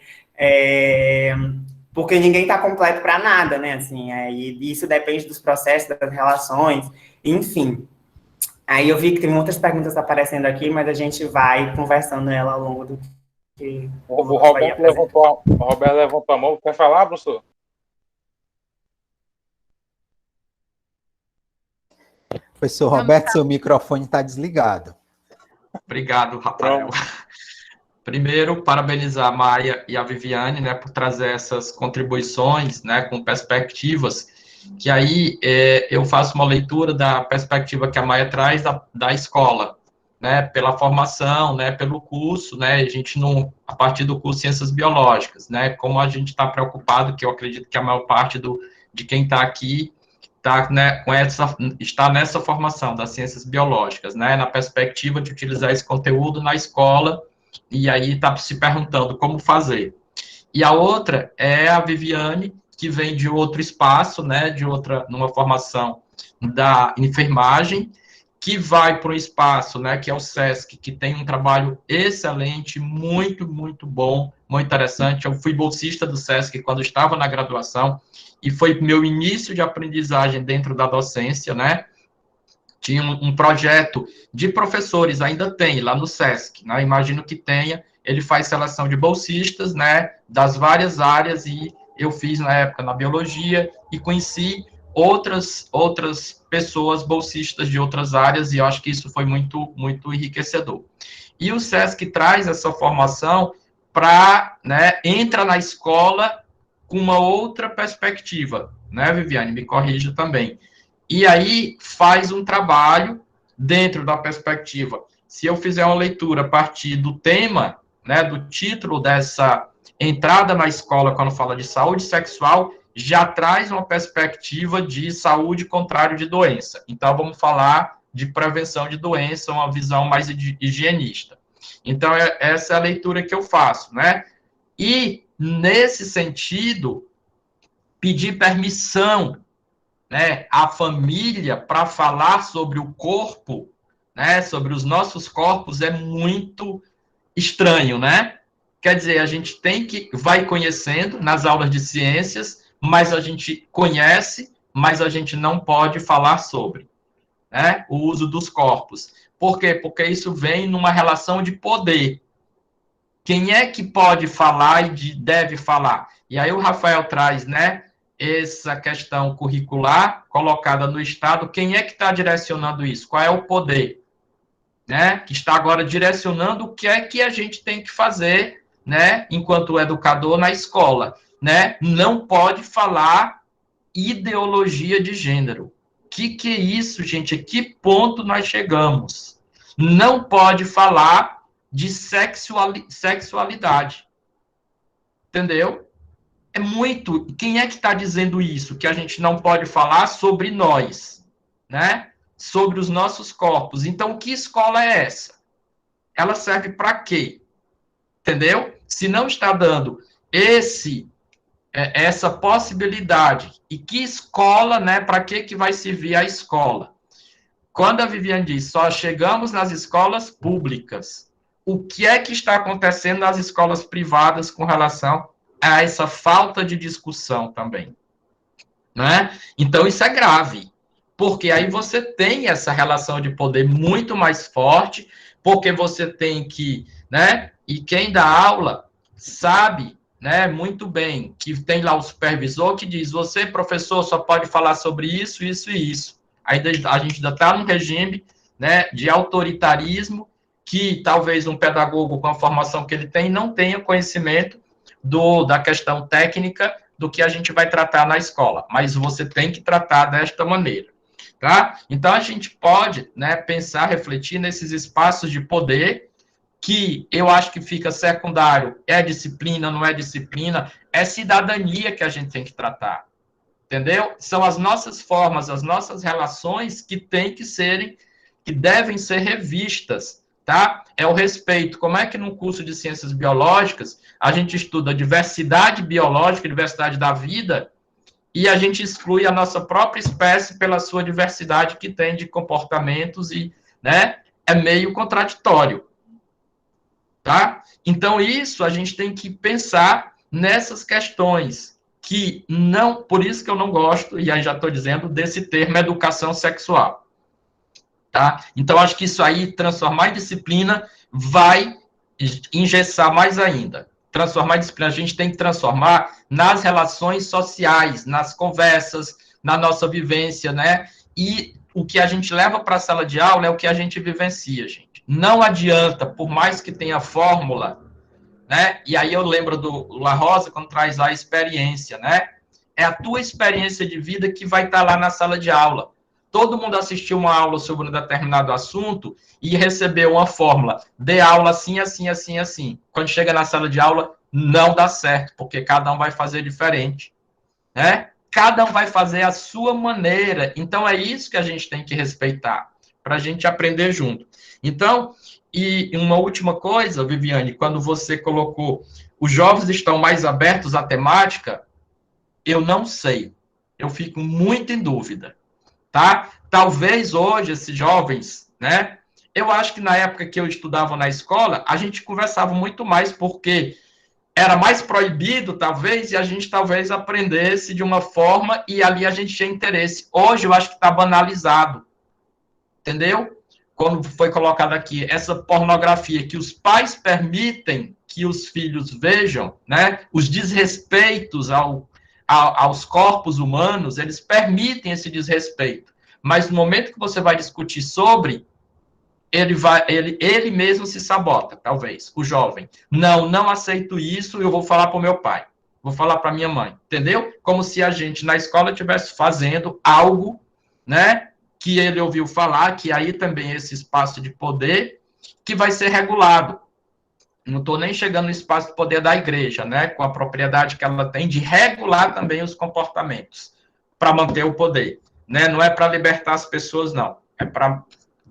Porque ninguém está completo para nada, né? Assim, e isso depende dos processos, das relações, enfim. Aí eu vi que tem muitas perguntas aparecendo aqui, mas a gente vai conversando ela ao longo do O Roberto levantou a mão. Quer falar, professor? Professor Roberto, seu microfone está desligado. Obrigado, Rafael. Primeiro, parabenizar a Maia e a Viviane, né, por trazer essas contribuições, né, com perspectivas, que aí eu faço uma leitura da perspectiva que a Maia traz da escola, né, pela formação, né, pelo curso, né, a gente não, a partir do curso Ciências Biológicas, né, como a gente está preocupado, que eu acredito que a maior parte de quem está aqui está, né, está nessa formação das Ciências Biológicas, né, na perspectiva de utilizar esse conteúdo na escola, e aí está se perguntando como fazer. E a outra é a Viviane, que vem de outro espaço, né, numa formação da enfermagem, que vai para um espaço, né, que é o SESC, que tem um trabalho excelente, muito, muito bom, muito interessante. Eu fui bolsista do SESC quando estava na graduação, e foi meu início de aprendizagem dentro da docência, né, tinha um projeto de professores, ainda tem, lá no SESC, né, imagino que tenha, ele faz seleção de bolsistas, né, das várias áreas, e eu fiz, na época, na biologia, e conheci outras pessoas bolsistas de outras áreas, e eu acho que isso foi muito, muito enriquecedor. E o SESC traz essa formação para, né, entra na escola com uma outra perspectiva, né, Viviane, me corrija também. E aí faz um trabalho dentro da perspectiva. Se eu fizer uma leitura a partir do tema, né, do título dessa entrada na escola, quando fala de saúde sexual, já traz uma perspectiva de saúde contrário de doença. Então, vamos falar de prevenção de doença, uma visão mais higienista. Então, essa é a leitura que eu faço, né? E, nesse sentido, pedir permissão, né, à família para falar sobre o corpo, né, sobre os nossos corpos, é muito estranho, né? Quer dizer, a gente vai conhecendo nas aulas de ciências, mas a gente conhece, mas a gente não pode falar sobre, né, o uso dos corpos. Por quê? Porque isso vem numa relação de poder. Quem é que pode falar e deve falar? E aí o Rafael traz, né, essa questão curricular colocada no Estado. Quem é que está direcionando isso? Qual é o poder, né, que está agora direcionando o que é que a gente tem que fazer, né, enquanto educador na escola, né? Não pode falar ideologia de gênero. Que é isso, gente? A que ponto nós chegamos? Não pode falar de sexualidade. Entendeu? é muito... Quem é que está dizendo isso? Que a gente não pode falar sobre nós, né? Sobre os nossos corpos. Então, que escola é essa? Ela serve para quê? Entendeu? Se não está dando essa possibilidade, e que escola, né? Para que vai servir a escola? Quando a Viviane diz, só chegamos nas escolas públicas, o que é que está acontecendo nas escolas privadas com relação a essa falta de discussão também? Né? Então, isso é grave, porque aí você tem essa relação de poder muito mais forte, porque você tem que, né? E quem dá aula sabe, né, muito bem, que tem lá o supervisor que diz, você, professor, só pode falar sobre isso, isso e isso. Aí a gente ainda está num regime, né, de autoritarismo, que talvez um pedagogo com a formação que ele tem não tenha conhecimento da questão técnica do que a gente vai tratar na escola, mas você tem que tratar desta maneira, tá? Então, a gente pode, né, pensar, refletir nesses espaços de poder, que eu acho que fica secundário, é disciplina, não é disciplina, é cidadania que a gente tem que tratar, entendeu? São as nossas formas, as nossas relações que devem ser revistas, tá? É o respeito. Como é que num curso de ciências biológicas a gente estuda diversidade biológica, diversidade da vida, e a gente exclui a nossa própria espécie pela sua diversidade que tem de comportamentos e, né, é meio contraditório, tá? Então, isso a gente tem que pensar nessas questões que não, por isso que eu não gosto, e aí já estou dizendo, desse termo educação sexual, tá? Então, acho que isso aí, transformar em disciplina, vai engessar mais ainda. Transformar em disciplina, a gente tem que transformar nas relações sociais, nas conversas, na nossa vivência, né? E o que a gente leva para a sala de aula é o que a gente vivencia, gente. Não adianta, por mais que tenha fórmula, né? E aí eu lembro do La Rosa, quando traz lá a experiência, né? É a tua experiência de vida que vai estar lá na sala de aula. Todo mundo assistiu uma aula sobre um determinado assunto e recebeu uma fórmula. Dê aula assim, assim, assim, assim. Quando chega na sala de aula, não dá certo, porque cada um vai fazer diferente, né? Cada um vai fazer a sua maneira. Então, é isso que a gente tem que respeitar, para a gente aprender junto. Então, e uma última coisa, Viviane, quando você colocou os jovens estão mais abertos à temática, eu não sei. Eu fico muito em dúvida, tá? Talvez hoje esses jovens, né? Eu acho que na época que eu estudava na escola, a gente conversava muito mais porque era mais proibido, talvez, e a gente talvez aprendesse de uma forma e ali a gente tinha interesse. Hoje eu acho que está banalizado, entendeu? Quando foi colocado aqui, essa pornografia que os pais permitem que os filhos vejam, né? Os desrespeitos aos corpos humanos, eles permitem esse desrespeito. Mas no momento que você vai discutir sobre, ele mesmo se sabota, talvez, o jovem. Não aceito isso, eu vou falar para o meu pai, vou falar para minha mãe, entendeu? Como se a gente na escola estivesse fazendo algo, né? Que ele ouviu falar, que aí também esse espaço de poder que vai ser regulado. Não estou nem chegando no espaço de poder da igreja, né? Com a propriedade que ela tem de regular também os comportamentos para manter o poder, né? Não é para libertar as pessoas, não. É para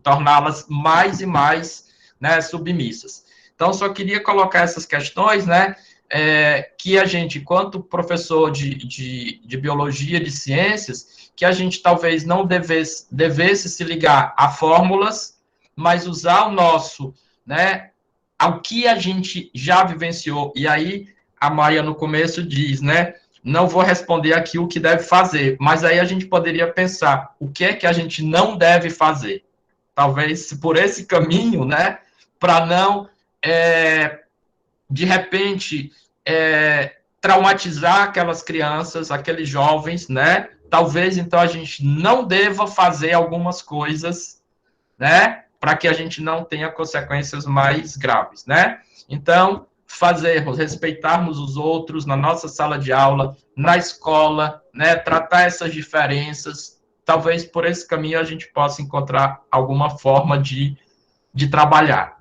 torná-las mais e mais, né, submissas. Então, só queria colocar essas questões, né? Que a gente, enquanto professor de biologia, de ciências, que a gente talvez não devesse se ligar a fórmulas, mas usar o nosso, né, ao que a gente já vivenciou. E aí, a Maia no começo diz, né, não vou responder aqui o que deve fazer, mas aí a gente poderia pensar o que é que a gente não deve fazer. Talvez por esse caminho, né, para não, de repente, traumatizar aquelas crianças, aqueles jovens, né? Talvez, então, a gente não deva fazer algumas coisas, né? Para que a gente não tenha consequências mais graves, né? Então, respeitarmos os outros na nossa sala de aula, na escola, né? Tratar essas diferenças. Talvez por esse caminho a gente possa encontrar alguma forma de trabalhar,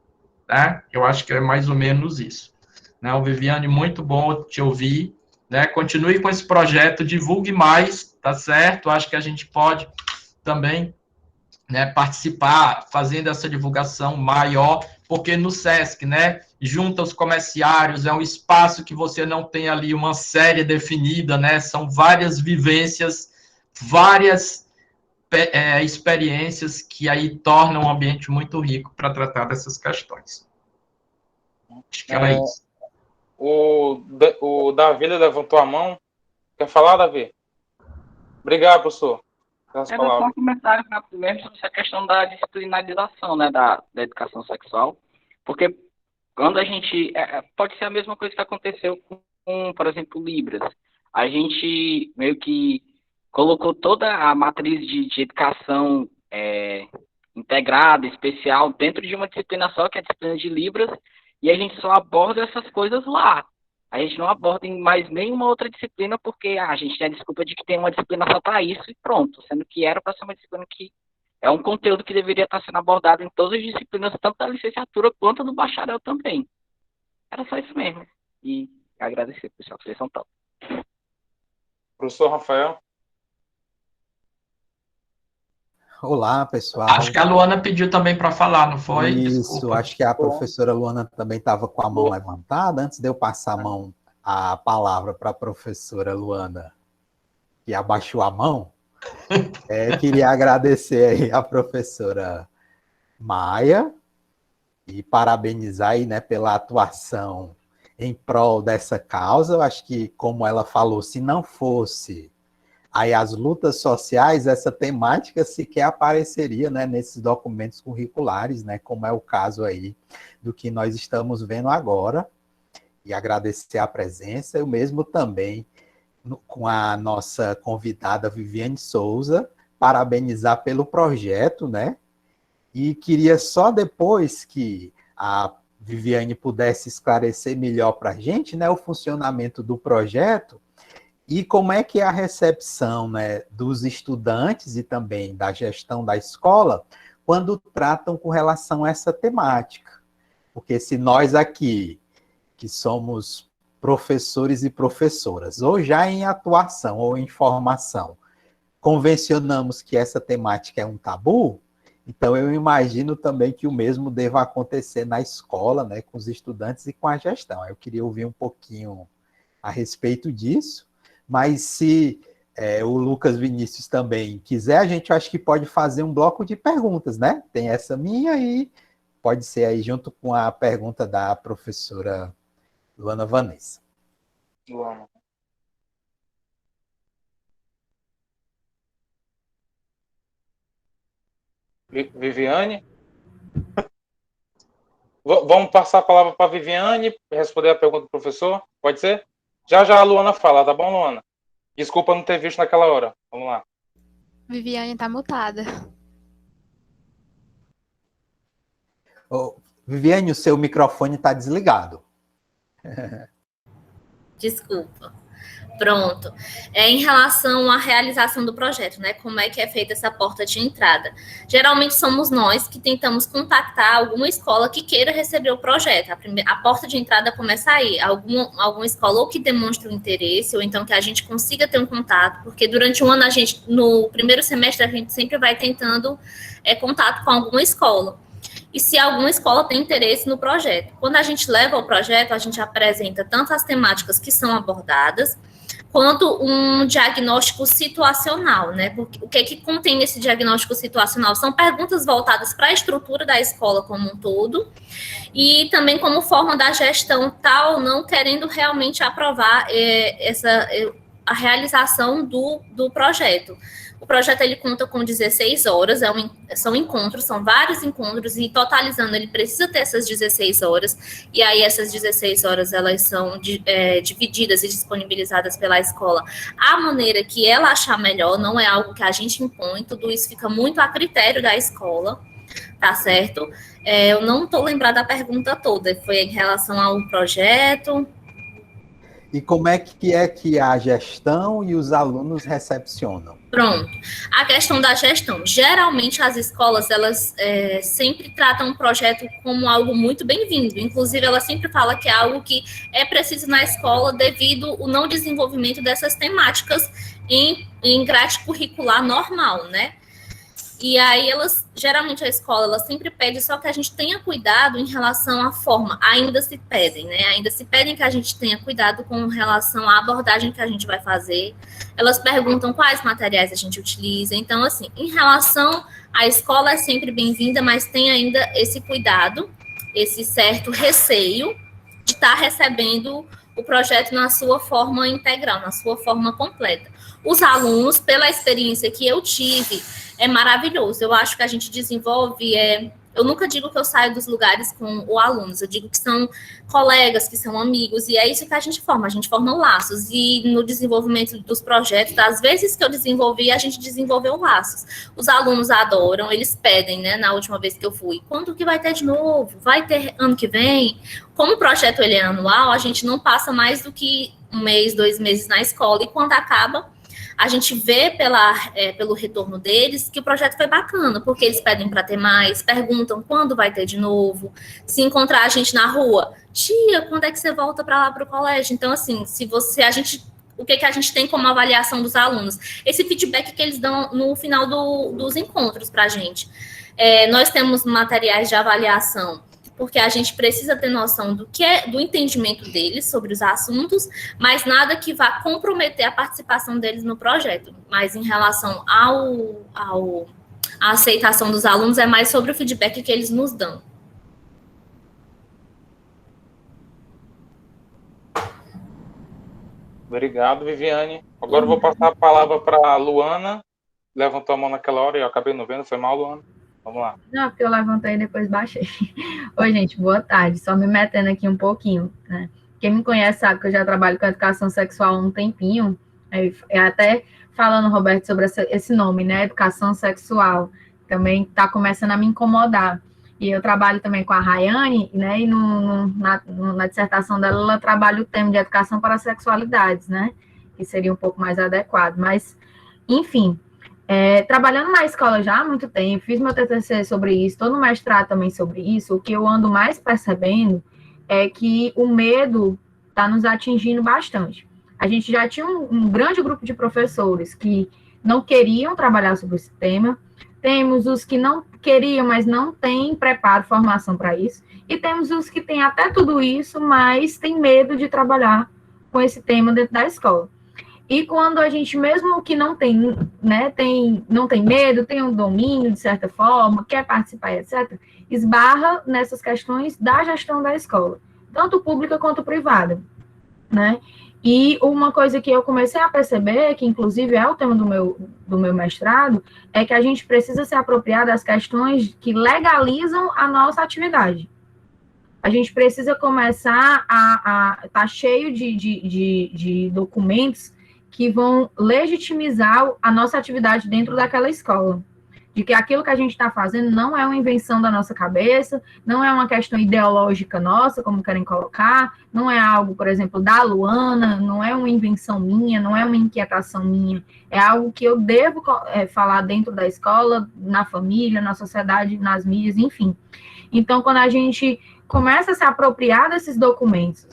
né? Eu acho que é mais ou menos isso. Né? O Viviane, muito bom te ouvir, né? Continue com esse projeto, divulgue mais, tá certo? Acho que a gente pode também, né, participar, fazendo essa divulgação maior, porque no SESC, né, junta os comerciários, é um espaço que você não tem ali uma série definida, né, são várias vivências, várias experiências que aí tornam um ambiente muito rico para tratar dessas questões. Acho que era isso. O Davi levantou a mão. Quer falar, Davi? Obrigado, professor. Era só um comentário rápido mesmo sobre essa questão da disciplinarização, né, da educação sexual, porque quando a gente... pode ser a mesma coisa que aconteceu com, por exemplo, Libras. A gente meio que colocou toda a matriz de educação integrada, especial, dentro de uma disciplina só, que é a disciplina de Libras, e a gente só aborda essas coisas lá. A gente não aborda em mais nenhuma outra disciplina, porque a gente tem a desculpa de que tem uma disciplina só para isso e pronto, sendo que era para ser uma disciplina que é um conteúdo que deveria estar sendo abordado em todas as disciplinas, tanto da licenciatura quanto do bacharel também. Era só isso mesmo. E agradecer, pessoal, vocês são top. Professor Rafael. Olá, pessoal. Acho que a Luana pediu também para falar, não foi? Isso, Desculpa. acho que a professora Luana também estava com a mão levantada. Antes de eu passar a palavra para a professora Luana, que abaixou a mão, queria agradecer aí a professora Maia e parabenizar aí, né, pela atuação em prol dessa causa. Eu acho que, como ela falou, se não fosse aí as lutas sociais, essa temática sequer apareceria, né, nesses documentos curriculares, né, como é o caso aí do que nós estamos vendo agora. E agradecer a presença, eu mesmo também, com a nossa convidada Viviane Souza, parabenizar pelo projeto, né? E queria só depois que a Viviane pudesse esclarecer melhor para a gente, né, o funcionamento do projeto, e como é que é a recepção, né, dos estudantes e também da gestão da escola quando tratam com relação a essa temática. Porque se nós aqui, que somos professores e professoras, ou já em atuação ou em formação, convencionamos que essa temática é um tabu, então eu imagino também que o mesmo deva acontecer na escola, né, com os estudantes e com a gestão. Eu queria ouvir um pouquinho a respeito disso. Mas se o Lucas Vinícius também quiser, a gente acho que pode fazer um bloco de perguntas, né? Tem essa minha e pode ser aí junto com a pergunta da professora Luana Vanessa. Luana. Viviane? Vamos passar a palavra para a Viviane, responder a pergunta do professor? Pode ser? Já a Luana fala, tá bom, Luana? Desculpa não ter visto naquela hora. Vamos lá. Viviane tá mutada. Viviane, o seu microfone está desligado. Desculpa. Pronto. Em relação à realização do projeto, né? Como é que é feita essa porta de entrada? Geralmente somos nós que tentamos contactar alguma escola que queira receber o projeto. A porta de entrada começa aí. Alguma escola ou que demonstre o interesse, ou então que a gente consiga ter um contato, porque durante o ano no primeiro semestre, a gente sempre vai tentando contato com alguma escola. E se alguma escola tem interesse no projeto. Quando a gente leva o projeto, a gente apresenta tanto as temáticas que são abordadas, quanto um diagnóstico situacional, né? Porque o que é que contém esse diagnóstico situacional? São perguntas voltadas para a estrutura da escola como um todo, e também como forma da gestão tal, não querendo realmente aprovar a realização do projeto. O projeto ele conta com 16 horas, são encontros, são vários encontros, e totalizando ele precisa ter essas 16 horas, e aí essas 16 horas elas são divididas e disponibilizadas pela escola à maneira que ela achar melhor, não é algo que a gente impõe, tudo isso fica muito a critério da escola, tá certo? Eu não estou lembrada da pergunta toda, foi em relação ao projeto. E como é que a gestão e os alunos recepcionam? Pronto. A questão da gestão. Geralmente, as escolas, elas sempre tratam o projeto como algo muito bem-vindo. Inclusive, ela sempre fala que é algo que é preciso na escola devido ao não desenvolvimento dessas temáticas em grade curricular normal, né? E aí, geralmente a escola, ela sempre pede, só que a gente tenha cuidado em relação à forma. Ainda se pedem, né? Ainda se pedem que a gente tenha cuidado com relação à abordagem que a gente vai fazer. Elas perguntam quais materiais a gente utiliza. Então, assim, em relação à escola é sempre bem-vinda, mas tem ainda esse cuidado, esse certo receio de estar recebendo o projeto na sua forma integral, na sua forma completa. Os alunos, pela experiência que eu tive, é maravilhoso. Eu acho que a gente desenvolve... eu nunca digo que eu saio dos lugares com os alunos, eu digo que são colegas, que são amigos, e é isso que a gente forma laços. E no desenvolvimento dos projetos, das vezes que eu desenvolvi, a gente desenvolveu laços. Os alunos adoram, eles pedem, né, na última vez que eu fui, quando que vai ter de novo? Vai ter ano que vem? Como o projeto ele é anual, a gente não passa mais do que 1 mês, 2 meses na escola, e quando acaba, a gente vê pelo retorno deles que o projeto foi bacana, porque eles pedem para ter mais, perguntam quando vai ter de novo, se encontrar a gente na rua, tia, quando é que você volta para lá para o colégio? Então, assim, o que a gente tem como avaliação dos alunos? Esse feedback que eles dão no final dos encontros para a gente. Nós temos materiais de avaliação, porque a gente precisa ter noção do entendimento deles sobre os assuntos, mas nada que vá comprometer a participação deles no projeto. Mas em relação à aceitação dos alunos, é mais sobre o feedback que eles nos dão. Obrigado, Viviane. Agora eu vou passar a palavra para a Luana. Levantou a mão naquela hora e eu acabei não vendo. Foi mal, Luana? Vamos lá. Não, porque eu levantei e depois baixei. Oi, gente, boa tarde. Só me metendo aqui um pouquinho, né? Quem me conhece sabe que eu já trabalho com educação sexual há um tempinho. Até falando, Roberto, sobre esse nome, né? Educação sexual. Também está começando a me incomodar. E eu trabalho também com a Rayane, né? E na dissertação dela, ela trabalha o tema de educação para sexualidades, né? Que seria um pouco mais adequado. Mas, enfim... trabalhando na escola já há muito tempo, fiz meu TCC sobre isso, estou no mestrado também sobre isso, o que eu ando mais percebendo é que o medo está nos atingindo bastante. A gente já tinha um grande grupo de professores que não queriam trabalhar sobre esse tema, temos os que não queriam, mas não têm preparo, formação para isso, e temos os que têm até tudo isso, mas têm medo de trabalhar com esse tema dentro da escola. E quando a gente, mesmo que não tem, né, não tem medo, tem um domínio, de certa forma, quer participar, etc., esbarra nessas questões da gestão da escola, tanto pública quanto privada, né? E uma coisa que eu comecei a perceber, que inclusive é o tema do meu mestrado, é que a gente precisa se apropriar das questões que legalizam a nossa atividade. A gente precisa começar a estar cheio de documentos que vão legitimizar a nossa atividade dentro daquela escola. De que aquilo que a gente está fazendo não é uma invenção da nossa cabeça, não é uma questão ideológica nossa, como querem colocar, não é algo, por exemplo, da Luana, não é uma invenção minha, não é uma inquietação minha, é algo que eu devo falar dentro da escola, na família, na sociedade, nas mídias, enfim. Então, quando a gente começa a se apropriar desses documentos,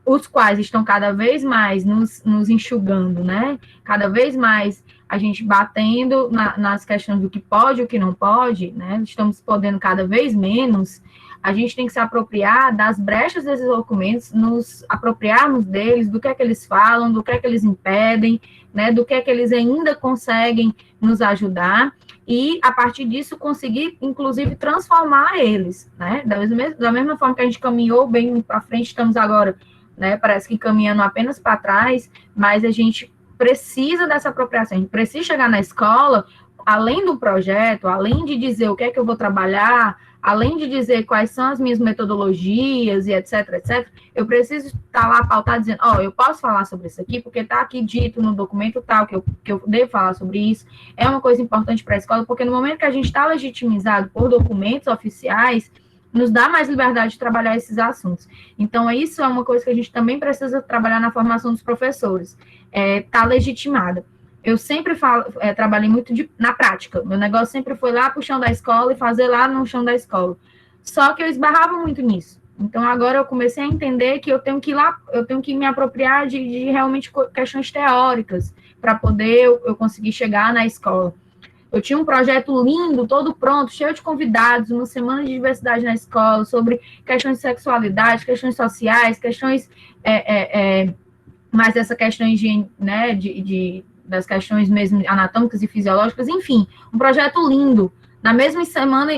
os quais estão cada vez mais nos enxugando, né? Cada vez mais a gente batendo nas questões do que pode e o que não pode, né? Estamos podendo cada vez menos. A gente tem que se apropriar das brechas desses documentos, nos apropriarmos deles, do que é que eles falam, do que é que eles impedem, né? Do que é que eles ainda conseguem nos ajudar e, a partir disso, conseguir, inclusive, transformar eles, né? Da mesma forma que a gente caminhou bem para frente, estamos agora, né, parece que caminhando apenas para trás, mas a gente precisa dessa apropriação, a gente precisa chegar na escola, além do projeto, além de dizer o que é que eu vou trabalhar, além de dizer quais são as minhas metodologias e etc, etc, eu preciso estar lá pautado dizendo, eu posso falar sobre isso aqui, porque está aqui dito no documento tal, que eu devo falar sobre isso, é uma coisa importante para a escola, porque no momento que a gente está legitimizado por documentos oficiais, nos dá mais liberdade de trabalhar esses assuntos. Então, isso é uma coisa que a gente também precisa trabalhar na formação dos professores. Tá legitimada. eu sempre trabalhei muito na prática. Meu negócio sempre foi lá pro chão da escola e fazer lá no chão da escola. Só que eu esbarrava muito nisso. Então, agora eu comecei a entender que eu tenho que ir lá, eu tenho que me apropriar de realmente questões teóricas para poder eu conseguir chegar na escola. Eu tinha um projeto lindo, todo pronto, cheio de convidados, uma semana de diversidade na escola, sobre questões de sexualidade, questões sociais, questões mais essa questões né, das questões mesmo anatômicas e fisiológicas, enfim, um projeto lindo. Na mesma semana,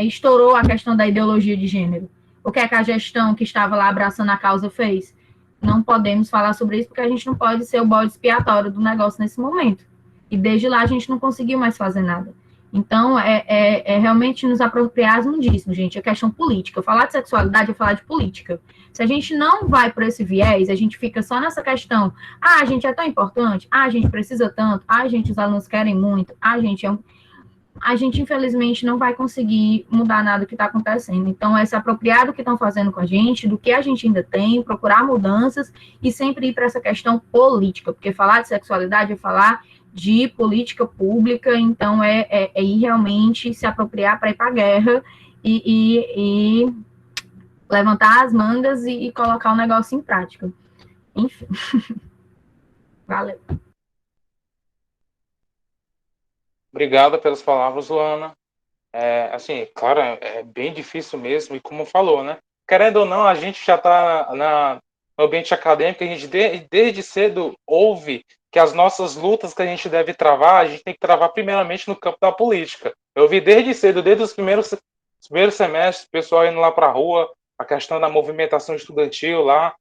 estourou a questão da ideologia de gênero. O que é que a gestão que estava lá abraçando a causa fez? Não podemos falar sobre isso, porque a gente não pode ser o bode expiatório do negócio nesse momento. E desde lá a gente não conseguiu mais fazer nada. Então, realmente nos apropriarmos disso, gente, é questão política. Falar de sexualidade é falar de política. Se a gente não vai por esse viés, a gente fica só nessa questão, a gente é tão importante, a gente precisa tanto, gente, os alunos querem muito, a gente, infelizmente, não vai conseguir mudar nada do que está acontecendo. Então, é se apropriar do que estão fazendo com a gente, do que a gente ainda tem, procurar mudanças e sempre ir para essa questão política, porque falar de sexualidade é falar de política pública, então é ir realmente se apropriar para ir para a guerra e levantar as mangas e colocar o negócio em prática. Enfim. Valeu. Obrigado pelas palavras, Luana. Assim, claro, é bem difícil mesmo, e como falou, né? Querendo ou não, a gente já está no ambiente acadêmico, a gente desde cedo ouve que as nossas lutas que a gente deve travar, a gente tem que travar primeiramente no campo da política. Eu vi desde cedo, desde os primeiros semestres, o pessoal indo lá para a rua, a questão da movimentação estudantil lá.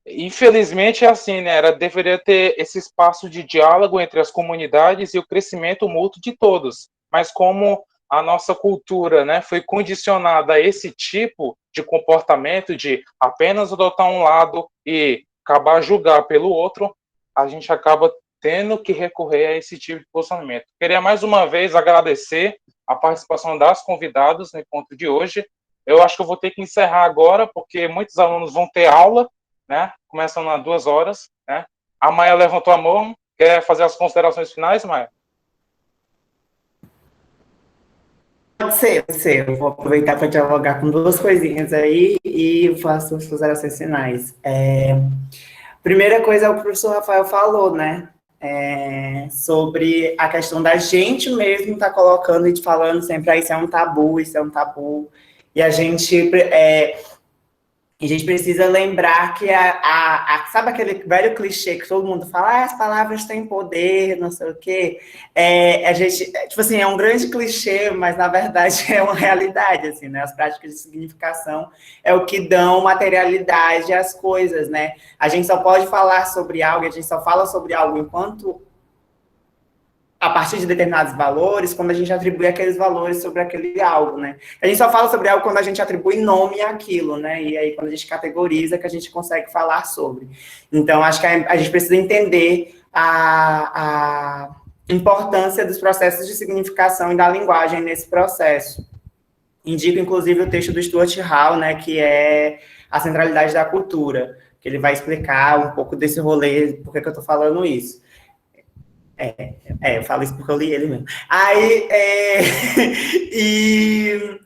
Infelizmente é assim, né? Deveria ter esse espaço de diálogo entre as comunidades e o crescimento mútuo de todos. Mas como a nossa cultura, né, foi condicionada a esse tipo de comportamento de apenas adotar um lado e acabar a julgar pelo outro, a gente acaba tendo que recorrer a esse tipo de posicionamento. Queria mais uma vez agradecer a participação das convidadas no encontro de hoje. Eu acho que eu vou ter que encerrar agora, porque muitos alunos vão ter aula, né? Começam às 2 horas, né? A Maia levantou a mão, quer fazer as considerações finais, Maia? Pode ser. Eu vou aproveitar para dialogar com 2 coisinhas aí e faço as considerações finais. Primeira coisa, o professor Rafael falou, né? Sobre a questão da gente mesmo estar colocando e falando sempre, isso é um tabu, isso é um tabu. E a gente precisa lembrar que sabe aquele velho clichê que todo mundo fala, as palavras têm poder, não sei o quê. A gente, tipo assim, é um grande clichê, mas na verdade é uma realidade, assim, né? As práticas de significação é o que dão materialidade às coisas, né? A gente só pode falar sobre algo, a gente só fala sobre algo enquanto a partir de determinados valores, quando a gente atribui aqueles valores sobre aquele algo, né? A gente só fala sobre algo quando a gente atribui nome àquilo, né? E aí, quando a gente categoriza, que a gente consegue falar sobre. Então, acho que a gente precisa entender a importância dos processos de significação e da linguagem nesse processo. Indico, inclusive, o texto do Stuart Hall, né? Que é A Centralidade da Cultura, que ele vai explicar um pouco desse rolê, por que eu estou falando isso. Eu falo isso porque eu li ele mesmo. Aí, e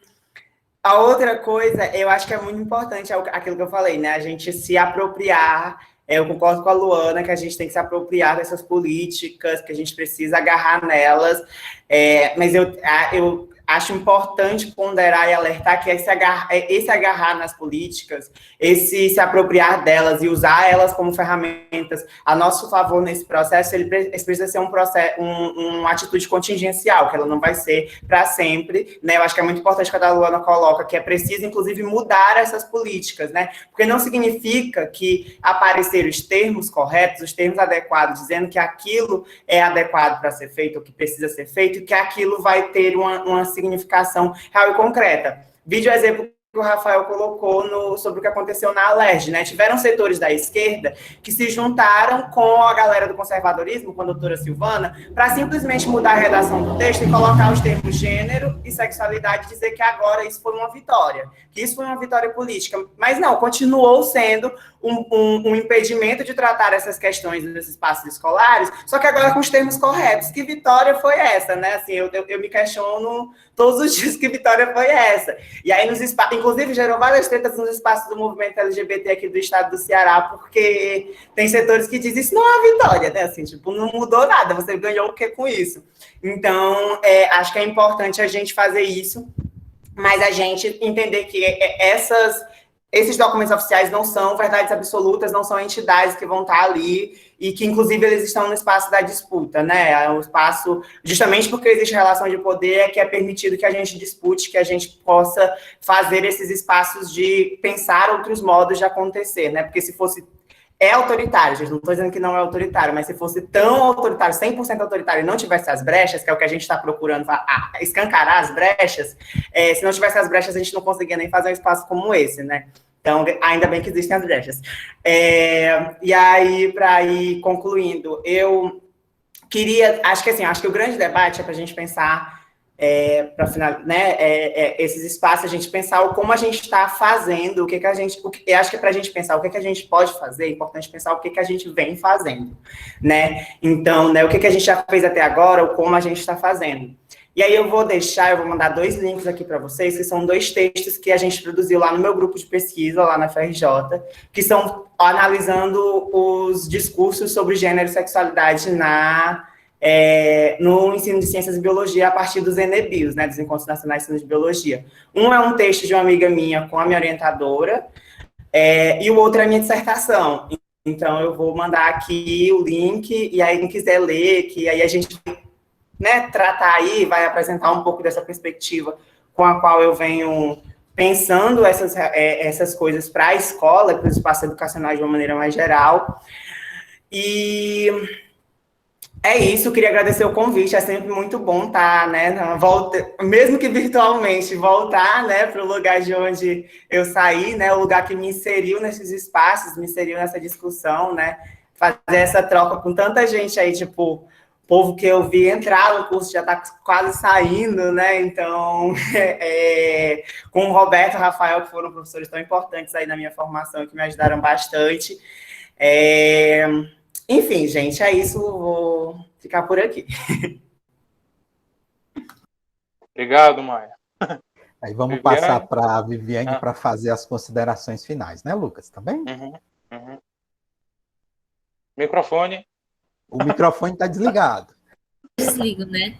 a outra coisa, eu acho que é muito importante aquilo que eu falei, né? A gente se apropriar, eu concordo com a Luana, que a gente tem que se apropriar dessas políticas, que a gente precisa agarrar nelas, mas eu acho importante ponderar e alertar que esse agarrar nas políticas, esse se apropriar delas e usar elas como ferramentas a nosso favor nesse processo, ele precisa ser uma atitude contingencial, que ela não vai ser para sempre, né? Eu acho que é muito importante quando a Luana coloca que é preciso, inclusive, mudar essas políticas, né? Porque não significa que aparecer os termos corretos, os termos adequados, dizendo que aquilo é adequado para ser feito, ou que precisa ser feito, que aquilo vai ter uma significação real e concreta. Vídeo exemplo que o Rafael colocou sobre o que aconteceu na Alerj, né? Tiveram setores da esquerda que se juntaram com a galera do conservadorismo, com a doutora Silvana, para simplesmente mudar a redação do texto e colocar os termos gênero e sexualidade, dizer que agora isso foi uma vitória, que isso foi uma vitória política. Mas não, continuou sendo um impedimento de tratar essas questões nos espaços escolares, só que agora com os termos corretos. Que vitória foi essa, né? Assim, eu me questiono todos os dias que vitória foi essa. E aí, inclusive, gerou várias tretas nos espaços do movimento LGBT aqui do estado do Ceará, porque tem setores que dizem isso não é uma vitória, né? Assim, tipo, não mudou nada, você ganhou o que com isso? Então, acho que é importante a gente fazer isso, mas a gente entender que esses documentos oficiais não são verdades absolutas, não são entidades que vão estar ali e que, inclusive, eles estão no espaço da disputa, né? É um espaço, justamente porque existe relação de poder, que é permitido que a gente dispute, que a gente possa fazer esses espaços de pensar outros modos de acontecer, né? Porque se fosse... É autoritário, gente, não estou dizendo que não é autoritário, mas se fosse tão autoritário, 100% autoritário, e não tivesse as brechas, que é o que a gente está procurando, escancarar as brechas, se não tivesse as brechas, a gente não conseguia nem fazer um espaço como esse, né? Então, ainda bem que existem as brechas. E aí, para ir concluindo, eu queria, acho que o grande debate é para a gente pensar, para final, né, esses espaços, a gente pensar como a gente está fazendo, eu acho que para a gente pensar o que a gente pode fazer, é importante pensar o que a gente vem fazendo, né? Então, né, o que a gente já fez até agora, ou como a gente está fazendo. E aí eu vou mandar 2 links aqui para vocês, que são 2 textos que a gente produziu lá no meu grupo de pesquisa, lá na FRJ, que são analisando os discursos sobre gênero e sexualidade no ensino de ciências e biologia a partir dos ENEBIOS, né, dos Encontros Nacionais de Ensino de Biologia. Um é um texto de uma amiga minha com a minha orientadora, e o outro é a minha dissertação. Então, eu vou mandar aqui o link, e aí quem quiser ler, que aí a gente... né, tratar aí, vai apresentar um pouco dessa perspectiva com a qual eu venho pensando essas coisas para a escola, para o espaço educacional de uma maneira mais geral. E é isso, queria agradecer o convite, é sempre muito bom estar, né, mesmo que virtualmente, voltar, né, para o lugar de onde eu saí, né, o lugar que me inseriu nesses espaços, me inseriu nessa discussão, né, fazer essa troca com tanta gente aí, tipo... povo que eu vi entrar no curso já está quase saindo, né? Então, com o Roberto e o Rafael, que foram professores tão importantes aí na minha formação, que me ajudaram bastante. Enfim, gente, é isso. Vou ficar por aqui. Obrigado, Maia. Aí vamos Viviane. Passar para a Viviane para fazer as considerações finais, né, Lucas? Tá bem? Uhum. Microfone. O microfone está desligado. Desligo, né?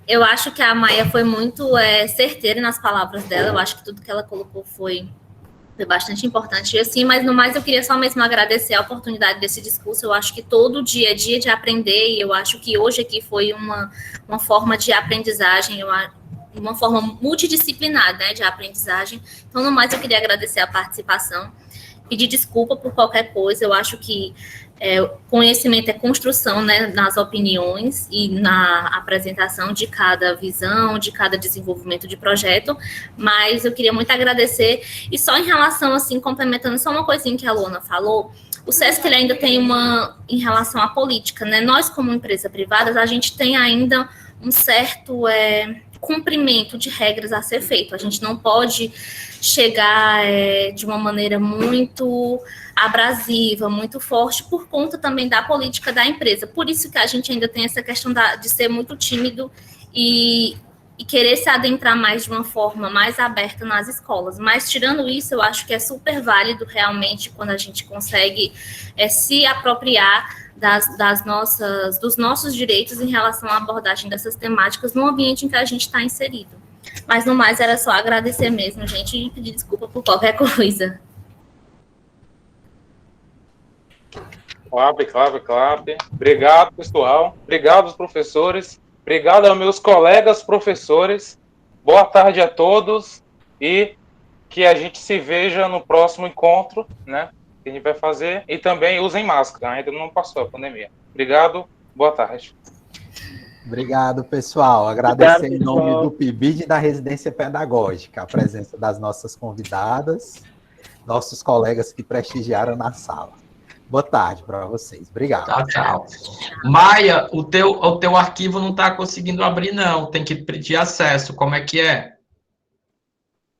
Eu acho que a Maia foi muito certeira nas palavras dela. Eu acho que tudo que ela colocou foi bastante importante. E assim, mas no mais eu queria só mesmo agradecer a oportunidade desse discurso. Eu acho que todo dia é dia de aprender, e eu acho que hoje aqui foi uma forma de aprendizagem, uma forma multidisciplinar, né, de aprendizagem. Então, no mais, eu queria agradecer a participação, pedir desculpa por qualquer coisa. Eu acho que conhecimento é construção, né, nas opiniões e na apresentação de cada visão, de cada desenvolvimento de projeto, mas eu queria muito agradecer. E só em relação, assim, complementando só uma coisinha que a Luana falou, o SESC ele ainda tem em relação à política, né, nós como empresa privada, a gente tem ainda um certo cumprimento de regras a ser feito. A gente não pode chegar de uma maneira muito abrasiva, muito forte, por conta também da política da empresa. Por isso que a gente ainda tem essa questão de ser muito tímido e querer se adentrar mais de uma forma mais aberta nas escolas. Mas, tirando isso, eu acho que é super válido realmente quando a gente consegue se apropriar dos nossos direitos em relação à abordagem dessas temáticas no ambiente em que a gente está inserido. Mas, no mais, era só agradecer mesmo, gente, e pedir desculpa por qualquer coisa. Clap. Obrigado, pessoal. Obrigado aos professores. Obrigado aos meus colegas professores. Boa tarde a todos e que a gente se veja no próximo encontro, né? Que a gente vai fazer. E também usem máscara, ainda não passou a pandemia. Obrigado, boa tarde. Obrigado, pessoal. Agradecer em nome do PIBID e da Residência Pedagógica a presença das nossas convidadas, nossos colegas que prestigiaram na sala. Boa tarde para vocês. Obrigado. Tchau. Maia, o teu arquivo não está conseguindo abrir, não. Tem que pedir acesso. Como é que é?